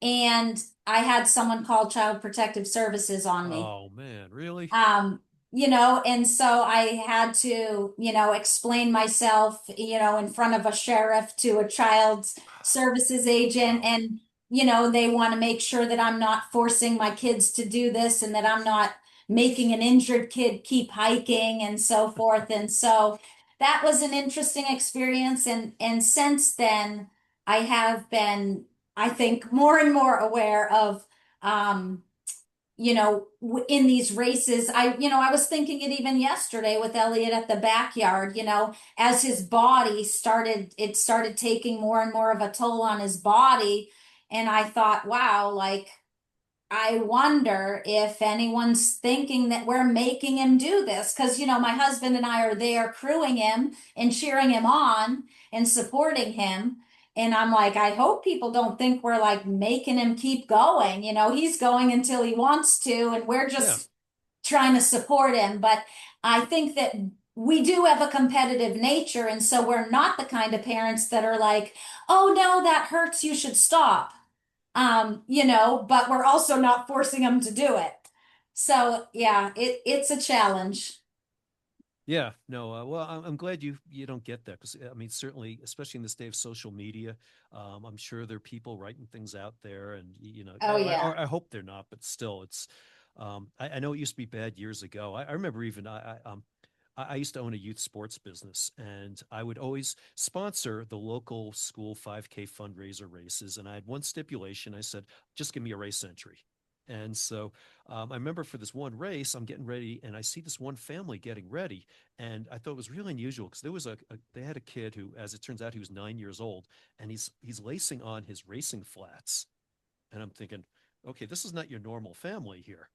And I had someone call Child Protective Services on me. Oh man, really? Um, and so I had to, explain myself, in front of a sheriff to a child services agent. Wow. And, they want to make sure that I'm not forcing my kids to do this and that I'm not making an injured kid keep hiking and so forth. And so that was an interesting experience. And since then, I have been, I think, more and more aware of, in these races. I was thinking it even yesterday with Elliott at the backyard, as his body started taking more and more of a toll on his body. And I thought, wow, like, I wonder if anyone's thinking that we're making him do this. Because, my husband and I are there crewing him and cheering him on and supporting him. And I'm like, I hope people don't think we're like making him keep going. He's going until he wants to, and we're Yeah. just trying to support him. But I think that we do have a competitive nature. And so we're not the kind of parents that are like, oh, no, that hurts. You should stop. But we're also not forcing them to do it. So yeah, it's a challenge. Yeah, no. Well, I'm glad you don't get that because I mean, certainly, especially in this day of social media, I'm sure there are people writing things out there, and Oh yeah. I hope they're not, but still, it's. I know it used to be bad years ago. I remember even I used to own a youth sports business, and I would always sponsor the local school 5K fundraiser races. And I had one stipulation. I said, just give me a race entry. And so I remember for this one race, I'm getting ready, and I see this one family getting ready, and I thought it was really unusual because there was they had a kid who, as it turns out, he was 9 years old, and he's lacing on his racing flats, and I'm thinking, okay, this is not your normal family here.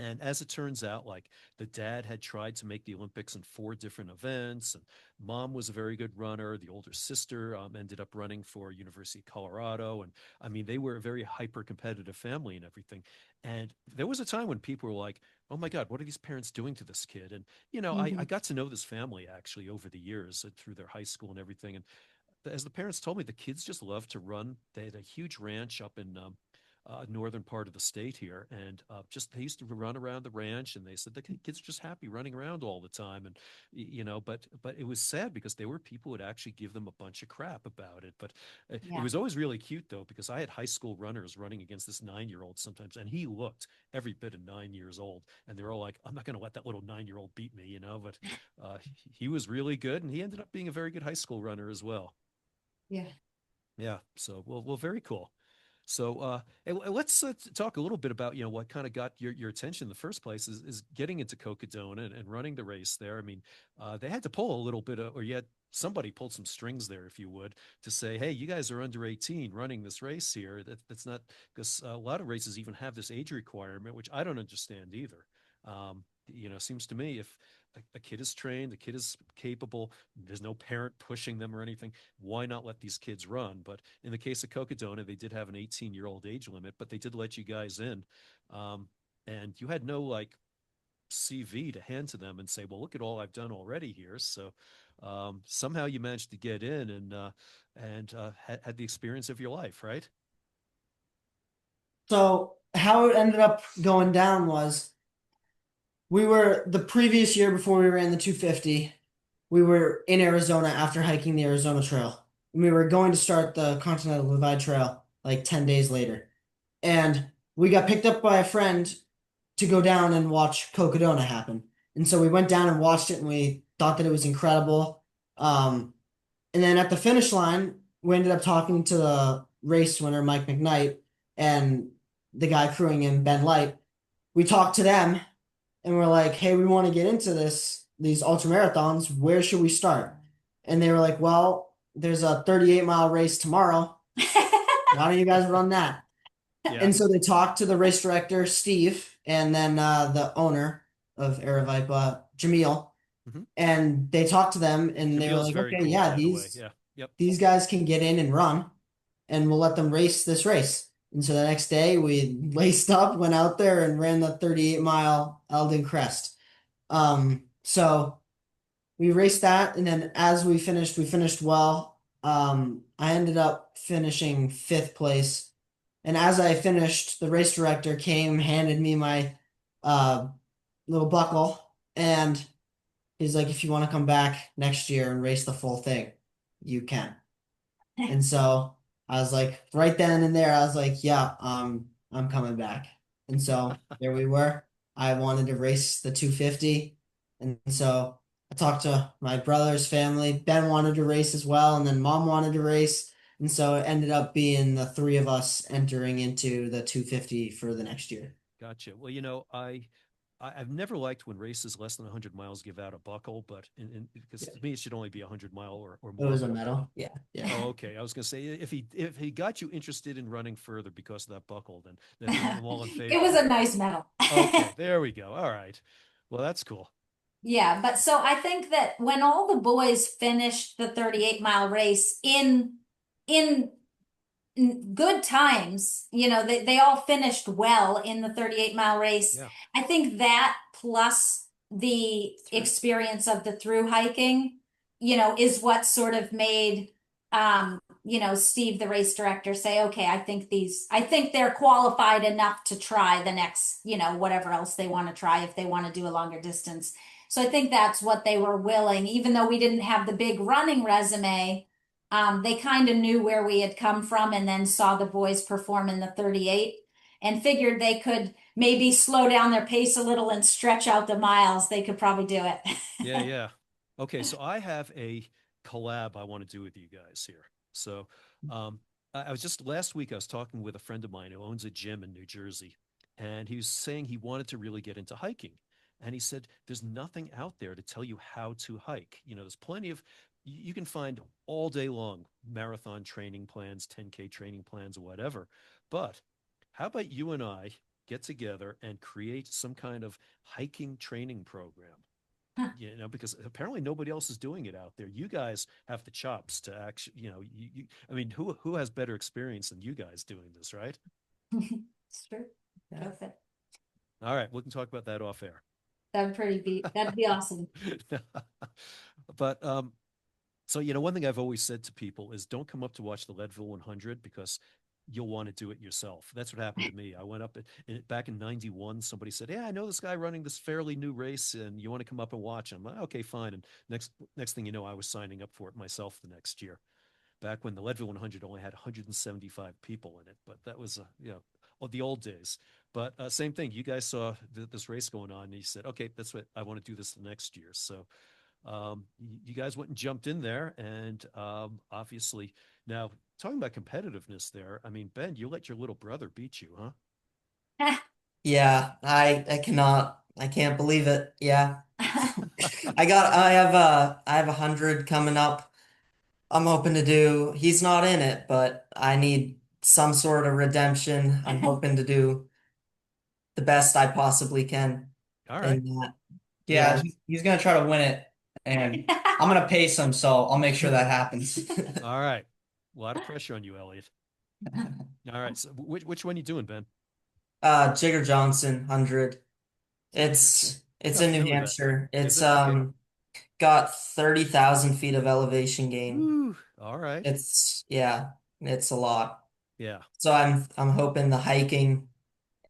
And as it turns out, like the dad had tried to make the Olympics in four different events, and mom was a very good runner. The older sister ended up running for University of Colorado, and I mean they were a very hyper competitive family and everything. And there was a time when people were like, "Oh my God, what are these parents doing to this kid?" And I Mhm. got to know this family actually over the years through their high school and everything. And as the parents told me, the kids just love to run. They had a huge ranch up in northern part of the state here, and just they used to run around the ranch, and they said the kids are just happy running around all the time, and but it was sad because there were people who would actually give them a bunch of crap about it. But it Yeah. was always really cute though because I had high school runners running against this 9 year old sometimes, and he looked every bit of 9 years old, and they're all like, I'm not going to let that little 9 year old beat me, but he was really good, and he ended up being a very good high school runner as well. Yeah. Yeah, so well, very cool. So let's talk a little bit about what kind of got your attention in the first place is getting into Cocodona and running the race there. I mean, they had to pull a little bit or yet somebody pulled some strings there, if you would, to say, hey, you guys are under 18 running this race here. That's not because a lot of races even have this age requirement, which I don't understand either. Seems to me if a kid is trained, the kid is capable, there's no parent pushing them or anything, why not let these kids run? But in the case of Cocodona, they did have an 18-year-old age limit, but they did let you guys in. Um, and you had no like CV to hand to them and say, well, look at all I've done already here. So somehow you managed to get in and had the experience of your life, right? So how it ended up going down was we were the previous year before we ran the 250, we were in Arizona after hiking the Arizona Trail. And we were going to start the Continental Divide Trail like 10 days later. And we got picked up by a friend to go down and watch Cocodona happen. And so we went down and watched it and we thought that it was incredible. And then at the finish line, we ended up talking to the race winner, Mike McKnight, and the guy crewing him, Ben Light. we talked to them and we're like, hey, we want to get into these ultra marathons. Where should we start? And they were like, well, there's a 38-mile race tomorrow. Why don't you guys run that? Yeah. And so they talked to the race director, Steve, and then the owner of Aravipa, Jamil. Mhm. And they talked to them and they were Jamil's like, very okay, cool, yeah, by the way. Yeah. Yep. these guys can get in and run, and we'll let them race this race. And so the next day we laced up, went out there and ran the 38-mile Elden Crest. So we raced that, and then as we finished well. I ended up finishing fifth place. And as I finished, the race director came, handed me my uh, little buckle, and he's like, if you want to come back next year and race the full thing, you can. And so I was like, right then and there, I was like, yeah, I'm coming back. And so there we were. I wanted to race the 250. And so I talked to my brother's family. Ben wanted to race as well, and then mom wanted to race. And so it ended up being the three of us entering into the 250 for the next year. Gotcha. Well, I've never liked when races less than 100 miles give out a buckle, but because Yeah. to me it should only be 100-mile or It more. was a medal. Yeah. Oh, Yeah. okay. I was going to say if he got you interested in running further because of that buckle, then I'm all in favor. It was a nice medal. Okay, there we go. All right. Well, that's cool. Yeah, but so I think that when all the boys finished the 38-mile race in good times, they all finished well in the 38-mile race. Yeah. I think that plus the experience of the through hiking, is what sort of made Steve, the race director, say, okay, I think they're qualified enough to try the next, whatever else they want to try if they want to do a longer distance. So I think that's what they were willing, even though we didn't have the big running resume. They kind of knew where we had come from and then saw the boys perform in the 38 and figured they could maybe slow down their pace a little and stretch out the miles. They could probably do it. Yeah, yeah. Okay, so I have a collab I want to do with you guys here. So, I was just last week I was talking with a friend of mine who owns a gym in New Jersey, and he was saying he wanted to really get into hiking. And he said, there's nothing out there to tell you how to hike. There's plenty of, you can find all day long marathon training plans, 10K training plans, or whatever. But how about you and I get together and create some kind of hiking training program? Because apparently nobody else is doing it out there. You guys have the chops to actually, I mean, who has better experience than you guys doing this, right? It's true. Yeah. Perfect. All right, we can talk about that off air. That'd be awesome. But so one thing I've always said to people is don't come up to watch the Leadville 100 because you'll want to do it yourself. That's what happened to me. I went up back in 91. Somebody said, yeah, I know this guy running this fairly new race and you want to come up and watch him. Like, okay, fine. And next thing you know, I was signing up for it myself the next year, back when the Leadville 100 only had 175 people in it. But that was, the old days. But same thing. You guys saw this race going on and you said, okay, that's what I want to do this the next year. So you guys went and jumped in there, and obviously now talking about competitiveness there, I mean, Ben, you let your little brother beat you, huh? Yeah, I can't believe it. Yeah. I have 100 coming up. I'm hoping to do, he's not in it, but I need some sort of redemption. I'm hoping to do the best I possibly can All right. in that. Yeah, Yeah. he's gonna try to win it, and I'm gonna pace him, so I'll make sure that happens. All right. A lot of pressure on you, Elliott. All right. So which one you doing, Ben? Jigger Johnson 100. It's Not in New familiar with that. Hampshire. Is It's it? Okay. got 30,000 feet of elevation gain. Ooh, all right. Yeah, it's a lot. Yeah. So I'm hoping the hiking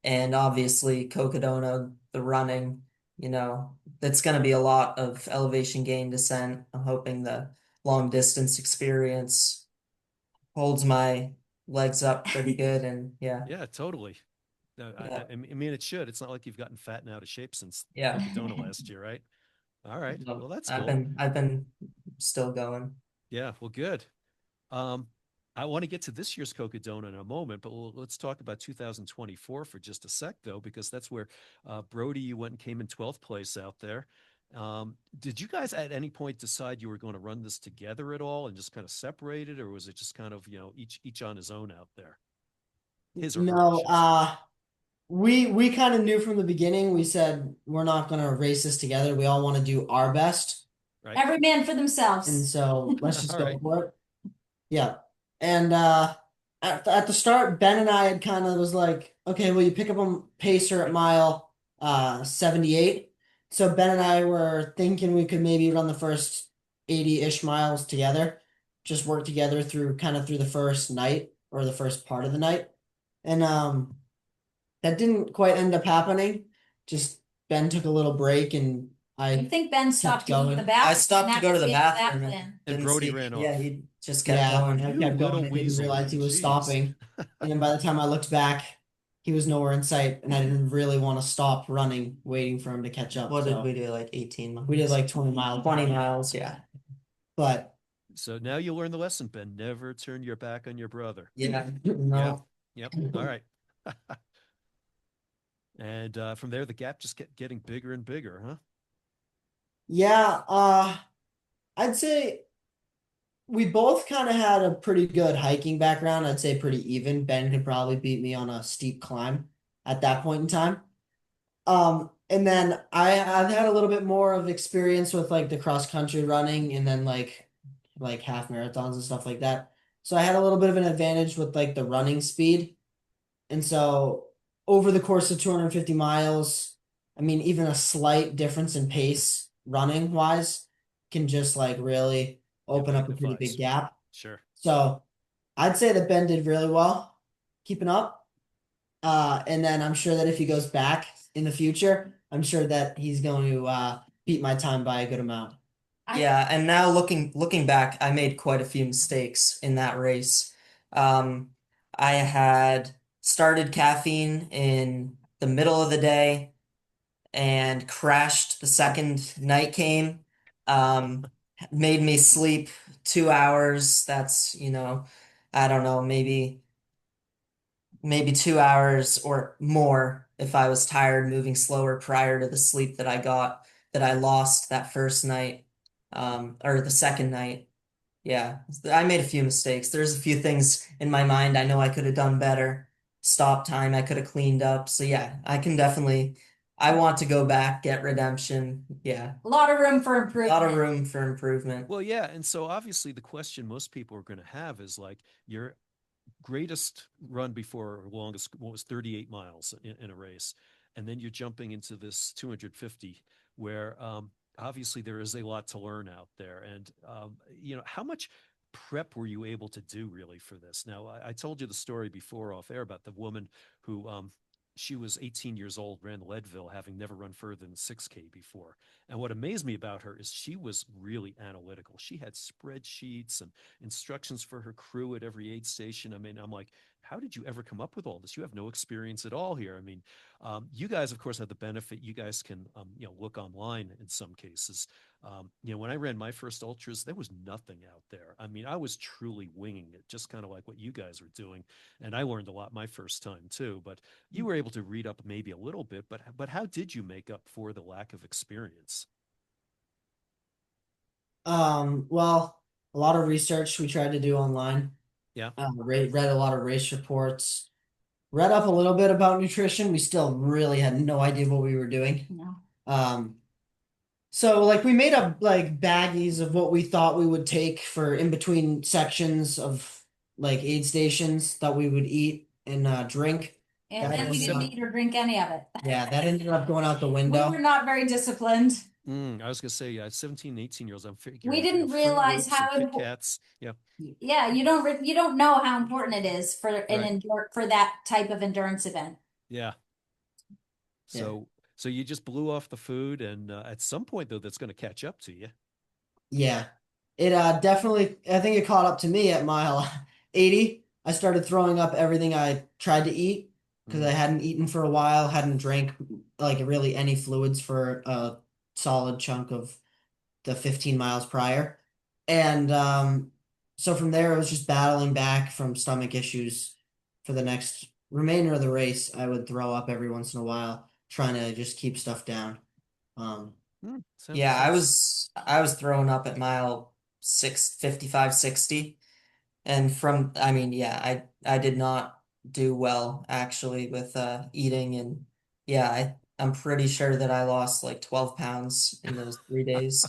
and obviously Cocodona, the running, that's going to be a lot of elevation gain descent. I'm hoping the long distance experience holds my legs up pretty good, and yeah, Yeah, totally. No, yeah, I mean, it should. It's not like you've gotten fat and out of shape since yeah. Cocodona last year, right? All right. Well, that's I've cool. been still going. Yeah. Well, good. Um, I want to get to this year's Cocodona in a moment, but let's talk about 2024 for just a sec, though, because that's where Brody, you went and came in 12th place out there. Did you guys at any point decide you were going to run this together at all and just kind of separate it, or was it just kind of, each on his own out there? His or her, I No, should say. we kind of knew from the beginning. We said we're not gonna race this together. We all want to do our best, Right? Every man for and themselves. so let's just All go right. for it. Yeah. And at the start, Ben and I had kind of was like, okay, well, you pick up a pacer at mile 78. So Ben and I were thinking we could maybe run the first 80-ish miles together, just work together through the first night or the first part of the night. And that didn't quite end up happening. Just Ben took a little break and I I think Ben stopped to going. use the bathroom. I stopped to go to the that bathroom plan. and And didn't Brody see. ran Yeah, off. he just kept Yeah, going. I You kept little going. I didn't weasel, realize he man. was Jeez. stopping. And then by the time I looked back, he was nowhere in sight, and I didn't really want to stop running, waiting for him to catch up. What did So we do? Like 18 miles? we did like 20 miles. 20 miles, yeah. But So now you learn the lesson, Ben. Never turn your back on your brother. Yeah. no, Yep. All right. And from there, the gap just kept getting bigger and bigger, huh? yeah, I'd say we both kind of had a pretty good hiking background. I'd say pretty even. Ben could probably beat me on a steep climb at that point in time. And then I've had a little bit more of experience with like the cross country running and then like half marathons and stuff like that. So I had a little bit of an advantage with like the running speed. And so over the course of 250 miles, I mean, even a slight difference in pace running wise can just like really open up a pretty Magnifies. big gap. Sure. So I'd say that Ben did really well keeping up. And then I'm sure that if he goes back in the future, I'm sure that he's going to beat my time by a good amount. Yeah, and now looking back, I made quite a few mistakes in that race. Um, I had started caffeine in the middle of the day and crashed the second night came. Made me sleep 2 hours. That's, I don't know, maybe 2 hours or more if I was tired, moving slower prior to the sleep that I lost that first night, or the second night. Yeah, I made a few mistakes. There's a few things in my mind I know I could have done better. Stop time I could have cleaned up. So yeah, I want to go back, get redemption. Yeah, A lot of room for a lot of improvement. room for improvement. Well, yeah. And so obviously the question most people are going to have is like your greatest run before or longest what was 38 miles in a race. And then you're jumping into this 250 where obviously there is a lot to learn out there. And, how much prep were you able to do really for this? Now, I told you the story before off air about the woman who she was 18 years old, ran Leadville, having never run further than 6K before. And what amazed me about her is she was really analytical. She had spreadsheets and instructions for her crew at every aid station. I mean, I'm like, how did you ever come up with all this? You have no experience at all here. I mean, you guys, of course, have the benefit. You guys can, look online in some cases. When I ran my first ultras, there was nothing out there. I mean, I was truly winging it, just kind of like what you guys were doing. And I learned a lot my first time too. But you were able to read up maybe a little bit. But how did you make up for the lack of experience? Well, a lot of research we tried to do online. Yeah. Read a lot of race reports. Read up a little bit about nutrition. We still really had no idea what we were doing. No. So like we made up like baggies of what we thought we would take for in between sections of like aid stations that we would eat and drink. And That then we ended didn't up- eat or drink any of it. Yeah, that ended up going out the We window. were not very disciplined. I was gonna say, yeah, 17, 18-year-olds. I'm figuring We didn't Fruit realize Loops and how Kit impo- Kats. Yeah. Yeah, you don't know how important it is for Right. for that type of endurance event. Yeah. Yeah. So you just blew off the food, and at some point though, that's going to catch up to you. Yeah. It definitely I think it caught up to me at mile 80. I started throwing up everything I tried to eat because I hadn't eaten for a while, hadn't drank like really any fluids for a solid chunk of the 15 miles prior. And So from there, I was just battling back from stomach issues for the next remainder of the race. I would throw up every once in a while, trying to just keep stuff down. Um, Yeah, I Sounds was I was throwing up at mile 6:55, 60. And from, I mean, yeah, I did not do well actually with eating, and yeah, I'm pretty sure that I lost like 12 pounds in those 3 days.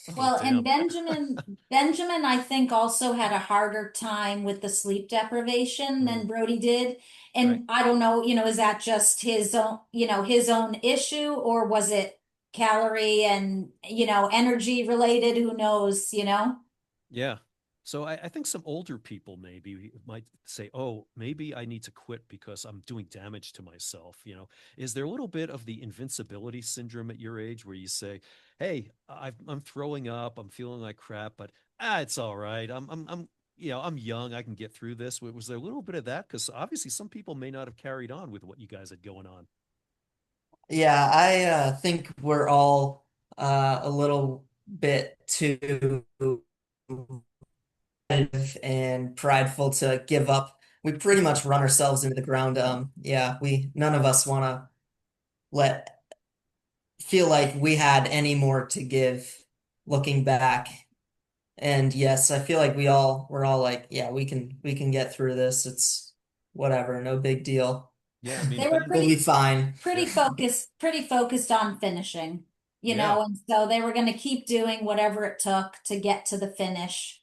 oh Well, and damn. Benjamin, I think also had a harder time with the sleep deprivation Mm, than Brody did. right. And I don't know, is that just his own, his own issue, or was it calorie and, energy related? Who knows? Yeah. So I think some older people maybe might say, oh, maybe I need to quit because I'm doing damage to myself. Is there a little bit of the invincibility syndrome at your age where you say, hey, I'm throwing up, I'm feeling like crap, but it's all right. I'm young. I can get through this. Was there a little bit of that? Because obviously some people may not have carried on with what you guys had going on. Yeah, I think we're all a little bit too competitive and prideful to give up. We pretty much run ourselves into the ground. Yeah, we none of us want to let feel like we had any more to give looking back. And yes, I feel like we're all like, yeah, we can get through this. It's whatever, no big deal. Yeah. I mean, They but were you, We'll be pretty fine. pretty focused on finishing, yeah. and so they were going to keep doing whatever it took to get to the finish.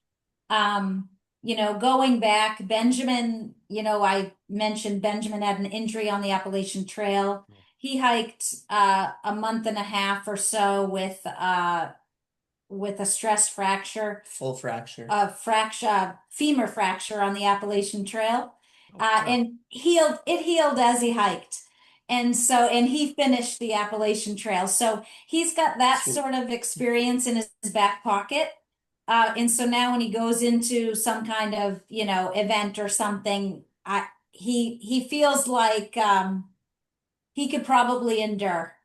Um, going back, Benjamin, I mentioned Benjamin had an injury on the Appalachian Trail. He hiked a month and a half or so with a stress fracture, Full fracture. a fracture, femur fracture on the Appalachian Trail, Oh, crap. and healed. It healed as he hiked, and he finished the Appalachian Trail. So he's got that Sweet. sort of experience in his back pocket. And so now when he goes into some kind of event or something, he feels like he could probably endure.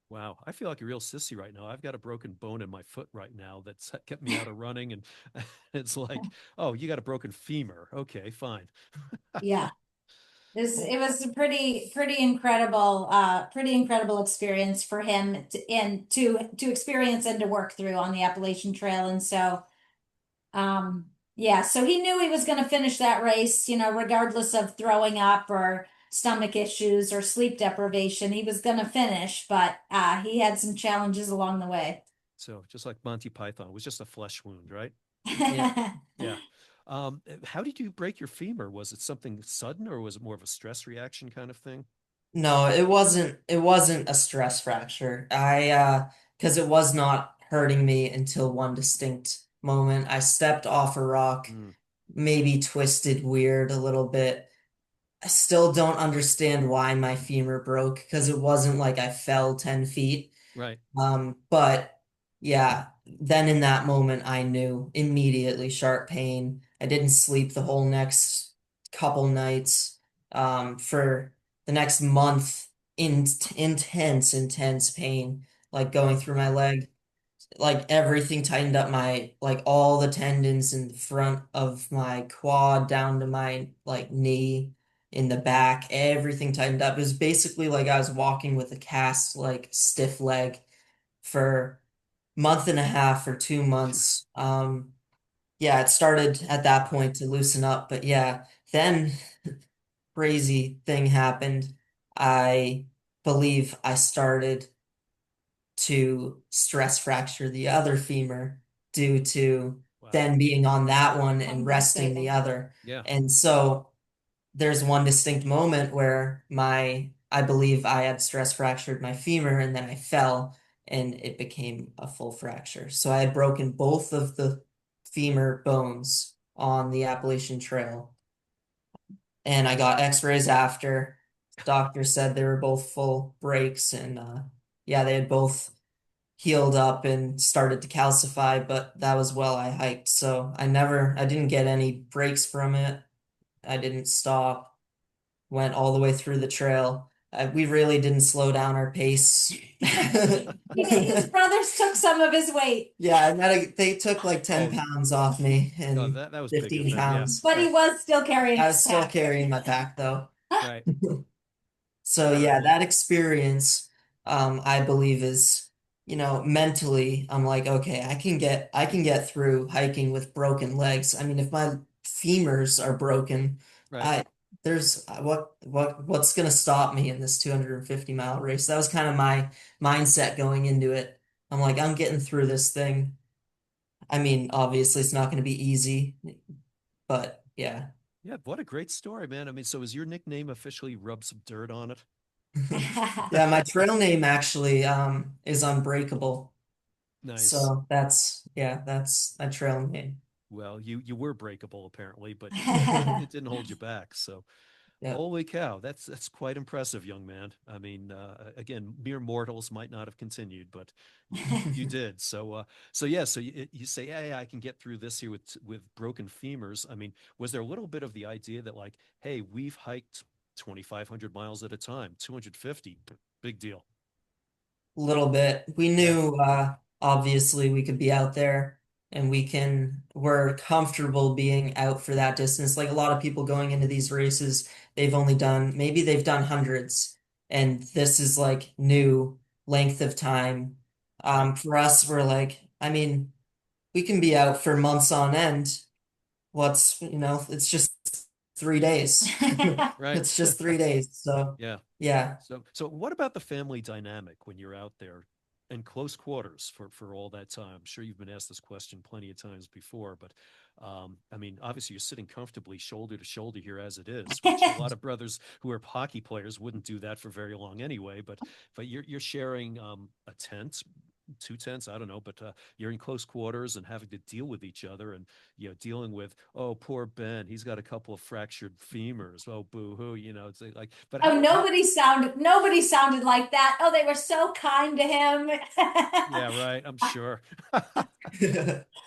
Wow, I feel like a real sissy right now. I've got a broken bone in my foot right now that's kept me out of running, and it's like, oh, you got a broken femur. Okay, fine. Yeah. Oh, It was a pretty incredible experience for him to experience and to work through on the Appalachian Trail. And so, yeah, so he knew he was going to finish that race, regardless of throwing up or stomach issues or sleep deprivation. He was going to finish, but he had some challenges along the way. so just like Monty Python, it was just a flesh wound, right? Yeah. Yeah. How did you break your femur? Was it something sudden, or was it more of a stress reaction kind of thing? No, it wasn't a stress fracture. Because it was not hurting me until one distinct moment. I stepped off a rock, Mm, maybe twisted weird a little bit. I still don't understand why my femur broke because it wasn't like I fell 10 feet. right. But yeah, then in that moment, I knew immediately sharp pain. I didn't sleep the whole next couple nights. For the next month, intense pain, like going through my leg. Like everything tightened up like all the tendons in the front of my quad down to my like knee in the back, everything tightened up. It was basically like I was walking with a cast, like stiff leg for month and a half or 2 months. Yeah, it started at that point to loosen up, but yeah, then crazy thing happened. I believe I started to stress fracture the other femur due to Wow. then being on that one and resting the Unstable. other. Yeah. And so there's one distinct moment where I believe I had stress fractured my femur and then I fell and it became a full fracture. So I had broken both of the femur bones on the Appalachian Trail and I got x-rays after. Doctor said they were both full breaks and yeah, they had both healed up and started to calcify, but that was while I hiked. So I didn't get any breaks from it. I didn't stop, went all the way through the trail. We really didn't slow down our pace. His brothers took some of his weight, Yeah, and they took like 10 Oh, pounds off me oh, and that was big of 15 them. Yeah. pounds. but he was still carrying I his was still pack. carrying my pack though. Right. So All right. yeah, Well, that experience, I believe is, mentally, I'm like, okay, I can get through hiking with broken legs. I mean, if my femurs are broken, right. I there's what's gonna stop me in this 250-mile race? That was kind of my mindset going into it. I'm like, I'm getting through this thing. I mean, obviously it's not gonna be easy, but yeah. Yeah. What a great story, man. I mean, so is your nickname officially Rub Some Dirt on It? Yeah, my trail name actually is Unbreakable. Nice. So that's a trail name. Well, you were breakable apparently, but it didn't hold you back. So Yeah. holy cow, that's quite impressive, young man. I mean, again, mere mortals might not have continued, but you did. So yeah, so you say, hey, I can get through this here with broken femurs. I mean, was there a little bit of the idea that like, hey, we've hiked 2,500 miles at a time, 250, big deal. Little bit. We Yeah, knew obviously we could be out there and we're comfortable being out for that distance. Like a lot of people going into these races, maybe they've done hundreds and this is like new length of time. right, For us, we're like, I mean, we can be out for months on end. It's just 3 days. right. It's just 3 days. So Yeah. yeah. So what about the family dynamic when you're out there in close quarters for all that time? I'm sure you've been asked this question plenty of times before, but I mean, obviously you're sitting comfortably shoulder to shoulder here as it is, which a lot of brothers who are hockey players wouldn't do that for very long anyway. But you're sharing a tent, two tents, I don't know, but you're in close quarters and having to deal with each other, and dealing with, oh, poor Ben, he's got a couple of fractured femurs. Oh, boo hoo, it's like, but Oh, how nobody sounded like that. Oh, they were so kind to him. Yeah, right. I'm sure.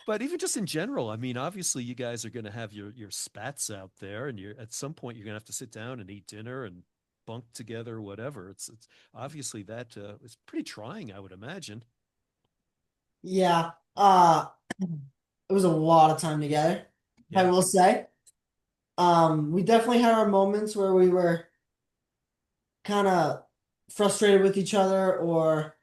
But even just in general, I mean, obviously you guys are going to have your spats out there, and you're at some point you're going to have to sit down and eat dinner and bunk together, or whatever. It's obviously that it's pretty trying, I would imagine. Yeah. It was a lot of time together, I Yeah, will say. We definitely had our moments where we were kind of frustrated with each other or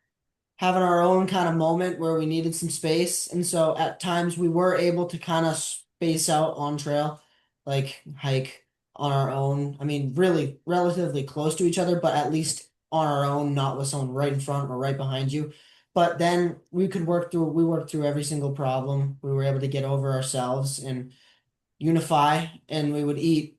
having our own kind of moment where we needed some space. And so at times we were able to kind of space out on trail, like hike on our own. I mean, really relatively close to each other, but at least on our own, not with someone right in front or right behind you. But then we worked through every single problem. We were able to get over ourselves and unify, and we would eat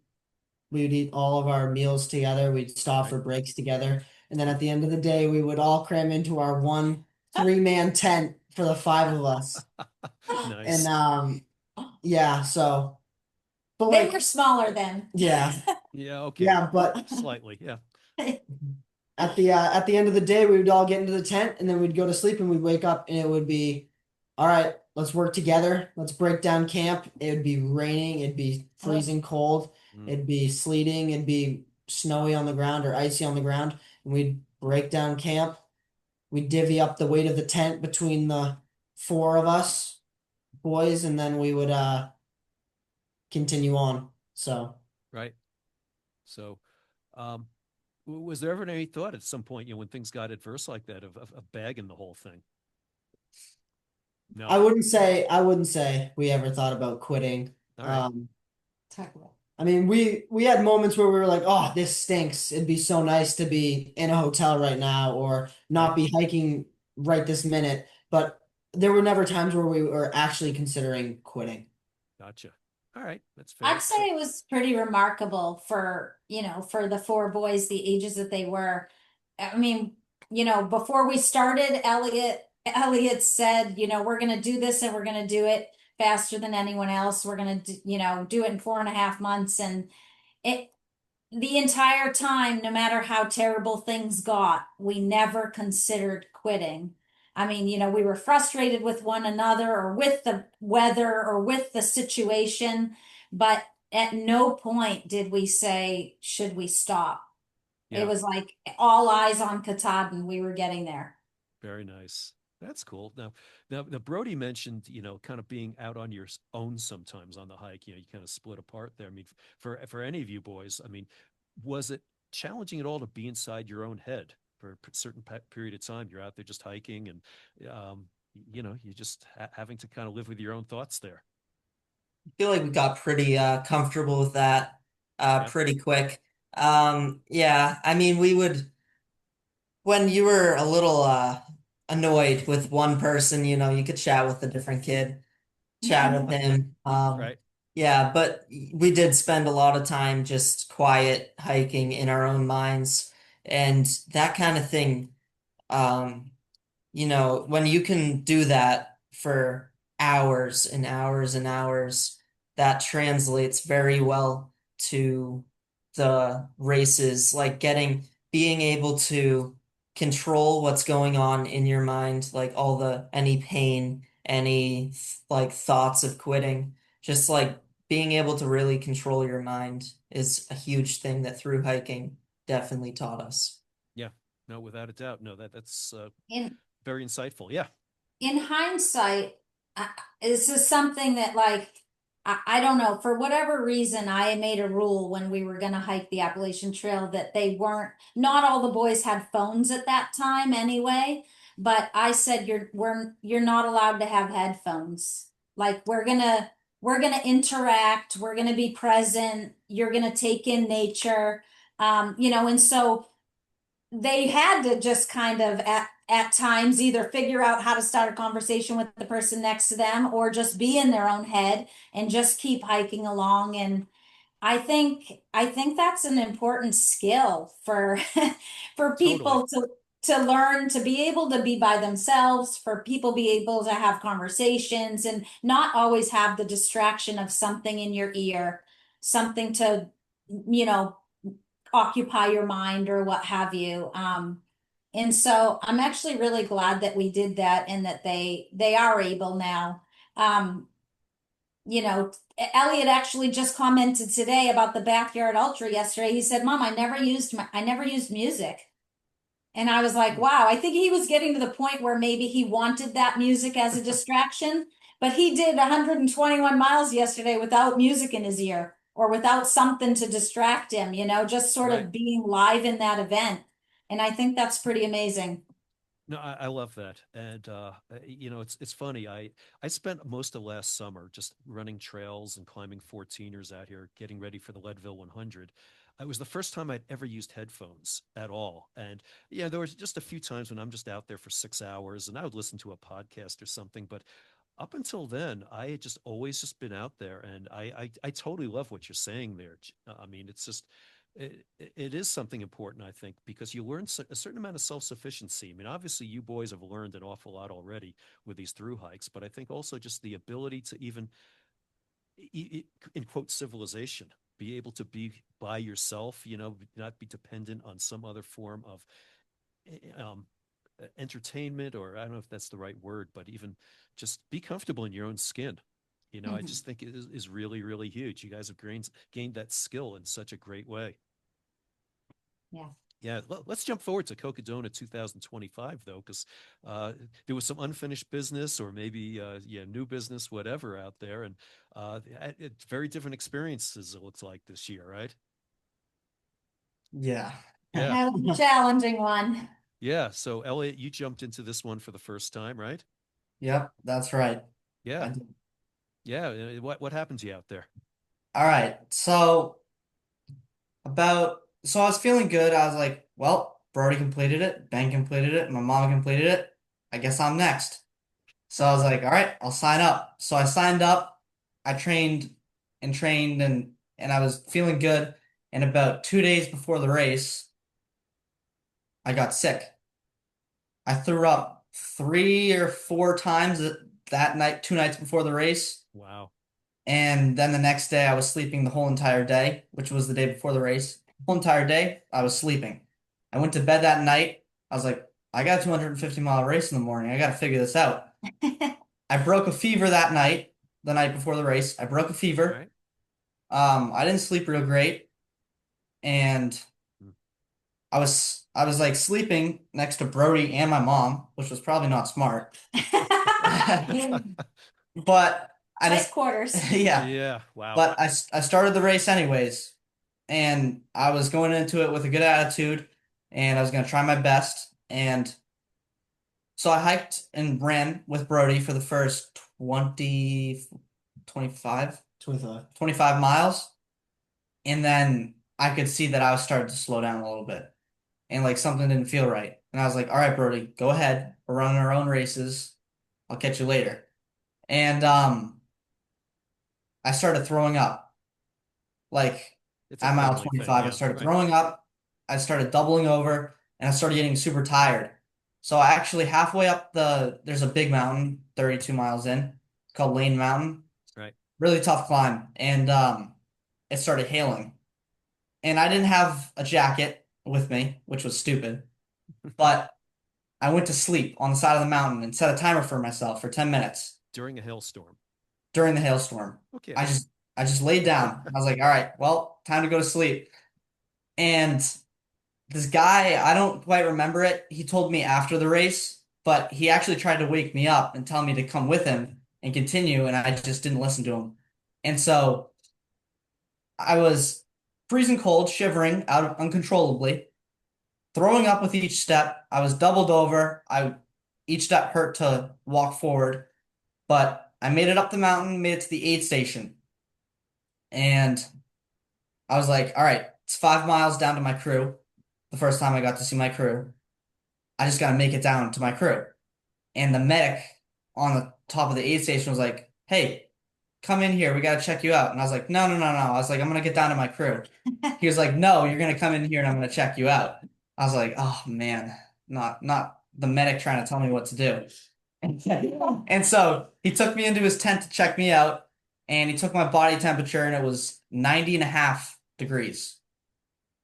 all of our meals together. We'd stop right. for breaks together. And then at the end of the day, we would all cram into our one three-man tent for the five of us. And Nice. yeah, so but They were like smaller then. yeah, Yeah, okay. yeah, but Slightly. Yeah. at the end of the day, we would all get into the tent and then we'd go to sleep and we'd wake up and it would be all right, let's work together. Let's break down camp. It would be raining, it'd be freezing cold, Mm, it'd be sleeting, it'd be snowy on the ground or icy on the ground, and we'd break down camp. We'd divvy up the weight of the tent between the four of us boys, and then we would continue on. So right. So, um, was there ever any thought at some point, when things got adverse like that, of bagging the whole thing? No. I wouldn't say we ever thought about quitting. All right. Um, I mean, we had moments where we were like, "Oh, this stinks. It'd be so nice to be in a hotel right now or Right. not be hiking right this minute." But there were never times where we were actually considering quitting. Gotcha. All right. That's I'd fair. say it was pretty remarkable for the four boys, the ages that they were. I mean, before we started, Elliott said, we're gonna do this and we're gonna do it faster than anyone else. We're gonna do it in 4.5 months. And it the entire time, no matter how terrible things got, we never considered quitting. I mean, we were frustrated with one another or with the weather or with the situation, but at no point did we say, should we stop? It Yeah. was like all eyes on Katahdin. We were getting there. Very nice. That's cool. Now, Brody mentioned, kind of being out on your own sometimes on the hike. You kind of split apart there. I mean, for any of you boys, I mean, was it challenging at all to be inside your own head for a certain period of time? You're out there just hiking, and you just having to kind of live with your own thoughts there. I feel like we got pretty comfortable with that Yeah. pretty quick. Yeah, I mean, we would when you were a little annoyed with one person, you could chat with a different kid, chat with him. Right. Yeah, but we did spend a lot of time just quiet hiking in our own minds and that kind of thing. Um, when you can do that for hours and hours and hours, that translates very well to the races, like being able to control what's going on in your mind, like any pain, any like thoughts of quitting, just like being able to really control your mind is a huge thing that through hiking definitely taught us. Yeah. No, without a doubt. No, that's In very insightful. Yeah. in hindsight, this is something that like I don't know, for whatever reason, I made a rule when we were going to hike the Appalachian Trail that not all the boys had phones at that time anyway, but I said you're not allowed to have headphones. Like we're gonna interact, we're gonna be present, you're gonna take in nature. And so they had to just kind of at times either figure out how to start a conversation with the person next to them or just be in their own head and just keep hiking along. And I think that's an important skill for for Totally. people to learn to be able to be by themselves, for people be able to have conversations and not always have the distraction of something in your ear, something to, you know, occupy your mind or what have you. And so I'm actually really glad that we did that and that they are able now. Um, Elliott actually just commented today about the Backyard Ultra yesterday. He said, "Mom, I never used music." And I was like, Hmm. wow, I think he was getting to the point where maybe he wanted that music as a distraction, but he did 121 miles yesterday without music in his ear or without something to distract him, just sort Right. of being live in that event. And I think that's pretty amazing. No, I love that, and it's funny. I spent most of last summer just running trails and climbing 14ers out here, getting ready for the Leadville 100. It was the first time I'd ever used headphones at all, and yeah, there was just a few times when I'm just out there for 6 hours, and I would listen to a podcast or something. But up until then, I had just always just been out there, and I totally love what you're saying there. I mean, it's just it is something important, I think, because you learn a certain amount of self-sufficiency. I mean, obviously, you boys have learned an awful lot already with these through hikes, but I think also just the ability to even, in quote, civilization, be able to be by yourself, not be dependent on some other form of um, entertainment, or I don't know if that's the right word, but even just be comfortable in your own skin. I Mhm. just think it is really, really huge. You guys have gained that skill in such a great way. Yeah. Yeah, let's jump forward to Cocodona 2025 though, because there was some unfinished business, or maybe new business, whatever out there, and it's very different experiences. It looks like this year, right? Yeah. Yeah, That was a challenging one. yeah. So Elliot, you jumped into this one for the first time, right? Yep, that's right. Yeah, I did. yeah. What happened to you out there? All right. So I was feeling good. I was like, well, Brody completed it, Ben completed it, my mom completed it. I guess I'm next. So I was like, all right, I'll sign up. So I signed up. I trained and I was feeling good. And about 2 days before the race, I got sick. I threw up 3 or 4 times that night, 2 nights before the race. Wow. And then the next day, I was sleeping the whole entire day, which was the day before the race. The whole entire day, I was sleeping. I went to bed that night. I was like, I got a 250-mile race in the morning. I got to figure this out. I broke a fever that night, the night before the race. I broke a All fever. right. I didn't sleep real great. And Mm. I was like sleeping next to Brody and my mom, which was probably not smart. But I Tight just quarters. yeah, Yeah. Wow. but I started the race anyways, and I was going into it with a good attitude, and I was gonna try my best. And so I hiked and ran with Brody for the first 25 25. 25 miles, and then I could see that I was starting to slow down a little bit, and like something didn't feel right. And I was like, "All right, Brody, go ahead. We're running our own races. I'll catch you later." And I started throwing up. Like It's a at mile family thing. 25, I Yeah. started Right. throwing up. I started doubling over, and I started getting super tired. So I actually halfway up there's a big mountain, 32 miles in. It's called Lane Mountain. Right. Really tough climb. And it started hailing. And I didn't have a jacket with me, which was stupid. But I went to sleep on the side of the mountain and set a timer for myself for 10 minutes During a hailstorm. during the hailstorm. Okay. I just laid down. I was like, all right, well, time to go to sleep. And this guy, I don't quite remember it. He told me after the race, but he actually tried to wake me up and tell me to come with him and continue, and I just didn't listen to him. And so I was freezing cold, shivering out uncontrollably, throwing up with each step. I was doubled over. Each step hurt to walk forward, but I made it up the mountain, made it to the aid station, and I was like, all right, it's 5 miles down to my crew. The first time I got to see my crew. I just got to make it down to my crew. And the medic on the top of the aid station was like, hey, come in here. We got to check you out. And I was like, no, no, no, no. I was like, I'm going to get down to my crew. He was like, no, you're going to come in here and I'm going to check you out. I was like, oh man, not the medic trying to tell me what to do. And so he took me into his tent to check me out, and he took my body temperature, and it was 90.5 degrees.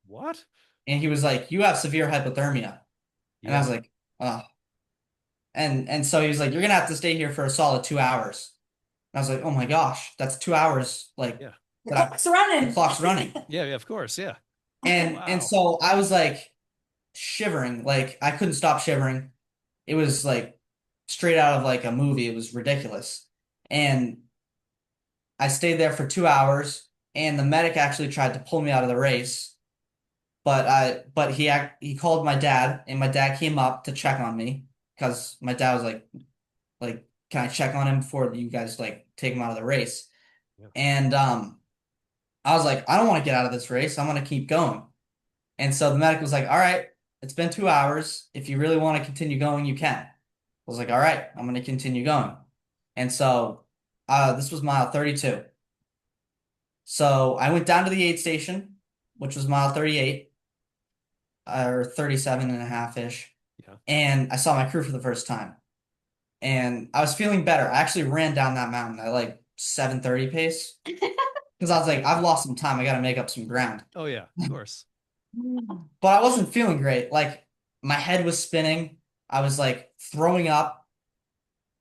What? And he was like, you have severe hypothermia. And I was Yeah. like, oh. And so he was like, you're gonna have to stay here for a solid 2 hours. And I was like, oh my gosh, that's 2 hours like Yeah. The that clock's the running. clock's running. Yeah. Yeah. Of course. Yeah. And Wow. so I was like shivering, like I couldn't stop shivering. It was like straight out of like a movie. It was ridiculous. And I stayed there for 2 hours, and the medic actually tried to pull me out of the race. But he called my dad, and my dad came up to check on me because my dad was like, can I check on him before you guys like take him out of the race? Yeah. And I was like, I don't want to get out of this race. I'm gonna keep going. And so the medic was like, all right, it's been 2 hours. If you really want to continue going, you can. I was like, all right, I'm gonna continue going. And so this was mile 32. So I went down to the aid station, which was mile 38, or 37 and a half-ish. Yeah. And I saw my crew for the first time. And I was feeling better. I actually ran down that mountain at like 7:30 pace. Because I was like, I've lost some time. I got to make up some ground. Oh yeah. Of course. But I wasn't feeling great. Like my head was spinning. I was like throwing up.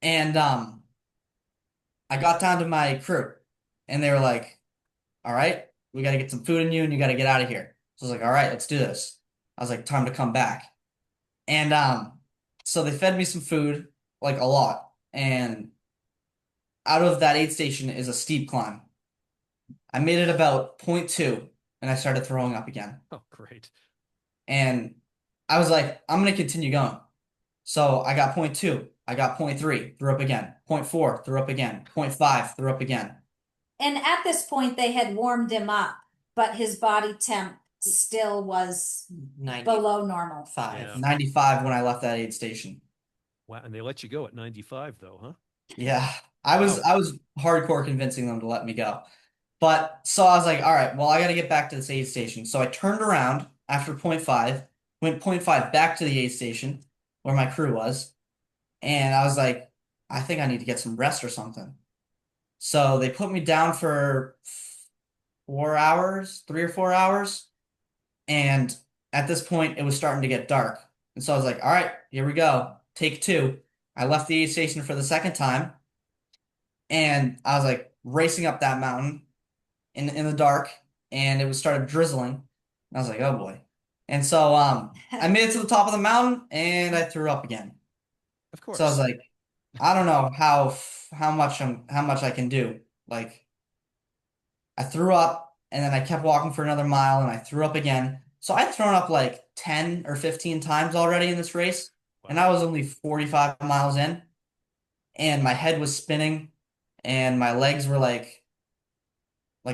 And I got down to my crew, and they were like, all right, we got to get some food in you and you got to get out of here. So I was like, all right, let's do this. I was like, time to come back. And so they fed me some food, like a lot. And out of that aid station is a steep climb. I made it about point 0.2 and I started throwing up again. Oh, great. And I was like, I'm going to continue going. So I got point 0.2, I got point 0.3, threw up again. Point 0.4, threw up again. Point 0.5, threw up again. And at this point, they had warmed him up, but his body temp still was 95. below normal. Yeah. 95 when I left that aid station. Wow. And they let you go at 95 though, huh? Yeah, I was Wow. I was hardcore convincing them to let me go. But so I was like, all right, well, I got to get back to this aid station. So I turned around after point 0.5, went point 0.5 back to the aid station where my crew was, and I was like, I think I need to get some rest or something. So they put me down for 4 hours, 3 or 4 hours, and at this point it was starting to get dark. And so I was like, all right, here we go. Take two. I left the aid station for the second time, and I was like racing up that mountain in the dark, and it was started drizzling. And I was like, oh boy. And so I made it to the top of the mountain and I threw up again. Of So I was course. like, I don't know how much I can do. Like I threw up and then I kept walking for another mile and I threw up again. So I'd thrown up like 10 or 15 times already in this race, and I Wow. was only 45 miles in, and my head was spinning and my legs were like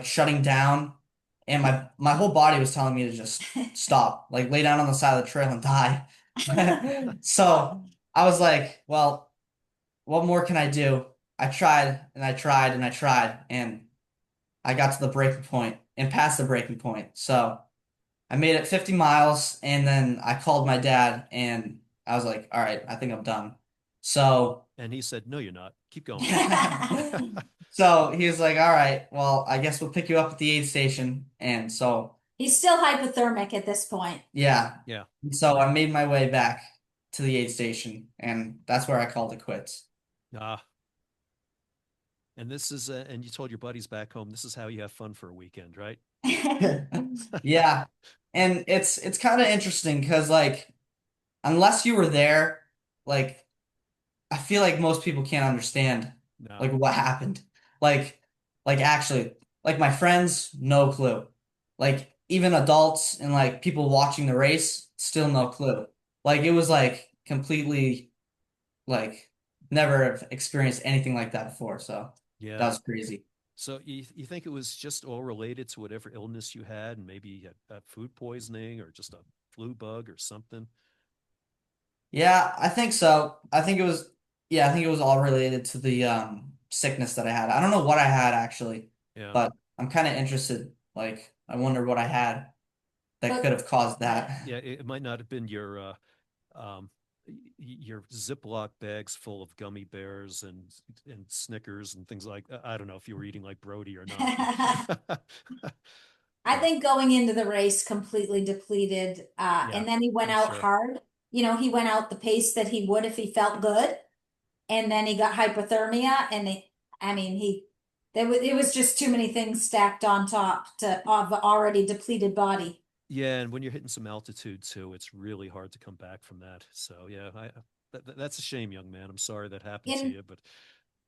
shutting down, and my whole body was telling me to just stop, like lay down on the side of the trail and die. So I was like, well, what more can I do? I tried and I tried and I tried, and I got to the breaking point and past the breaking point. So I made it 50 miles, and then I called my dad and I was like, all right, I think I'm done. So And he said, no, you're not. Keep going. so he was like, all right, well, I guess we'll pick you up at the aid station. And so He's still hypothermic at this point. yeah. Yeah. So I made my way back to the aid station, and that's where I called it quits. Ah, and this is, and you told your buddies back home, this is how you have fun for a weekend, right? Yeah. And it's kind of interesting because like unless you were there, like I feel like most people can't understand No. like what happened. Like actually, like my friends, no clue. Like even adults and like people watching the race, still no clue. Like it was like completely like never have experienced anything like that before. So that Yeah. was crazy. So you think it was just all related to whatever illness you had, and maybe you had food poisoning or just a flu bug or something? Yeah, I think so. I think it was all related to the sickness that I had. I don't know what I had actually, Yeah. but I'm kind of interested. Like I wonder what I had that But could have caused that. Yeah. It might not have been um, your Ziploc bags full of gummy bears and Snickers and things like that. I don't know if you were eating like Brody or not, but I but think going into the race completely depleted, yeah, and then he went I'm out sure. hard. He went out the pace that he would if he felt good, and then he got hypothermia, and I mean, it was just too many things stacked on top of an already depleted body. Yeah, and when you're hitting some altitude too, it's really hard to come back from that. So yeah, that's a shame, young man. I'm sorry that happened to And you, but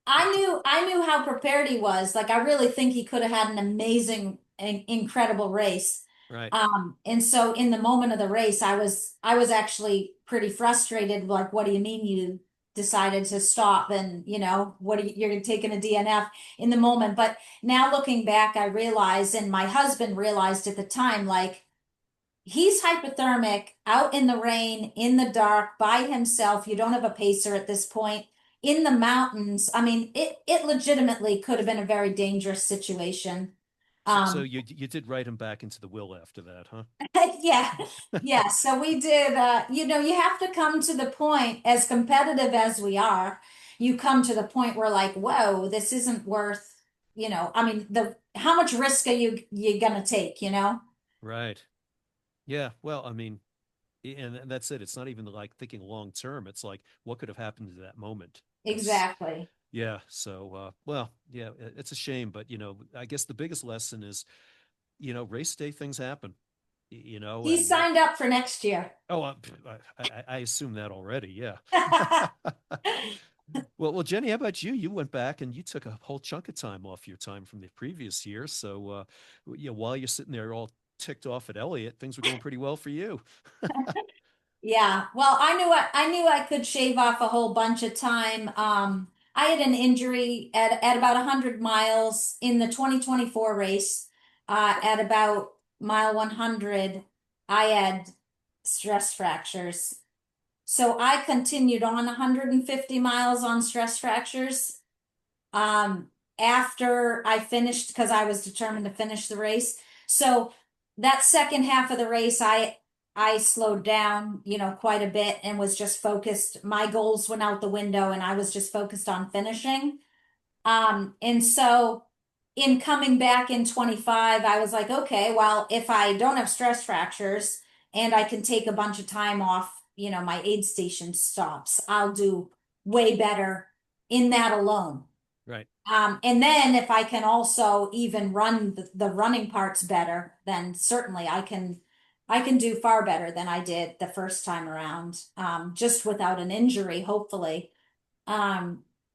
I knew how prepared he was. Like I really think he could have had an amazing, incredible race. right. And so in the moment of the race, I was actually pretty frustrated. Like, what do you mean you decided to stop? And you're taking a DNF in the moment. But now looking back, I realized, and my husband realized at the time, like he's hypothermic out in the rain, in the dark, by himself. You don't have a pacer at this point in the mountains. I mean, it legitimately could have been a very dangerous situation. So Um, you did write him back into the will after that, huh? yeah, yeah. So we did, you have to come to the point, as competitive as we are, you come to the point where like, whoa, this isn't worth, I mean, how much risk are you gonna take, you know? Right. Yeah. Well, I mean, and that's it. It's not even like thinking long term. It's like what could have happened to that moment. As Exactly. yeah. So well, yeah, it's a shame, but I guess the biggest lesson is, race day things happen. He And signed up for next year. oh, I assume that already. Yeah. Well, Jenny, how about you? You went back and you took a whole chunk of time off your time from the previous year. So, while you're sitting there all ticked off at Elliott, things were going pretty well for you. Yeah. Well, I knew I could shave off a whole bunch of time. I had an injury at about 100 miles in the 2024 race. At about mile 100, I had stress fractures. So I continued on 150 miles on stress fractures. Um, After I finished, because I was determined to finish the race. So that second half of the race, I slowed down, quite a bit and was just focused. My goals went out the window and I was just focused on finishing. And so in coming back in 25, I was like, okay, well, if I don't have stress fractures and I can take a bunch of time off, my aid station stops, I'll do way better in that alone. Right. And then if I can also even run the running parts better, then certainly I can I can do far better than I did the first time around, just without an injury, hopefully.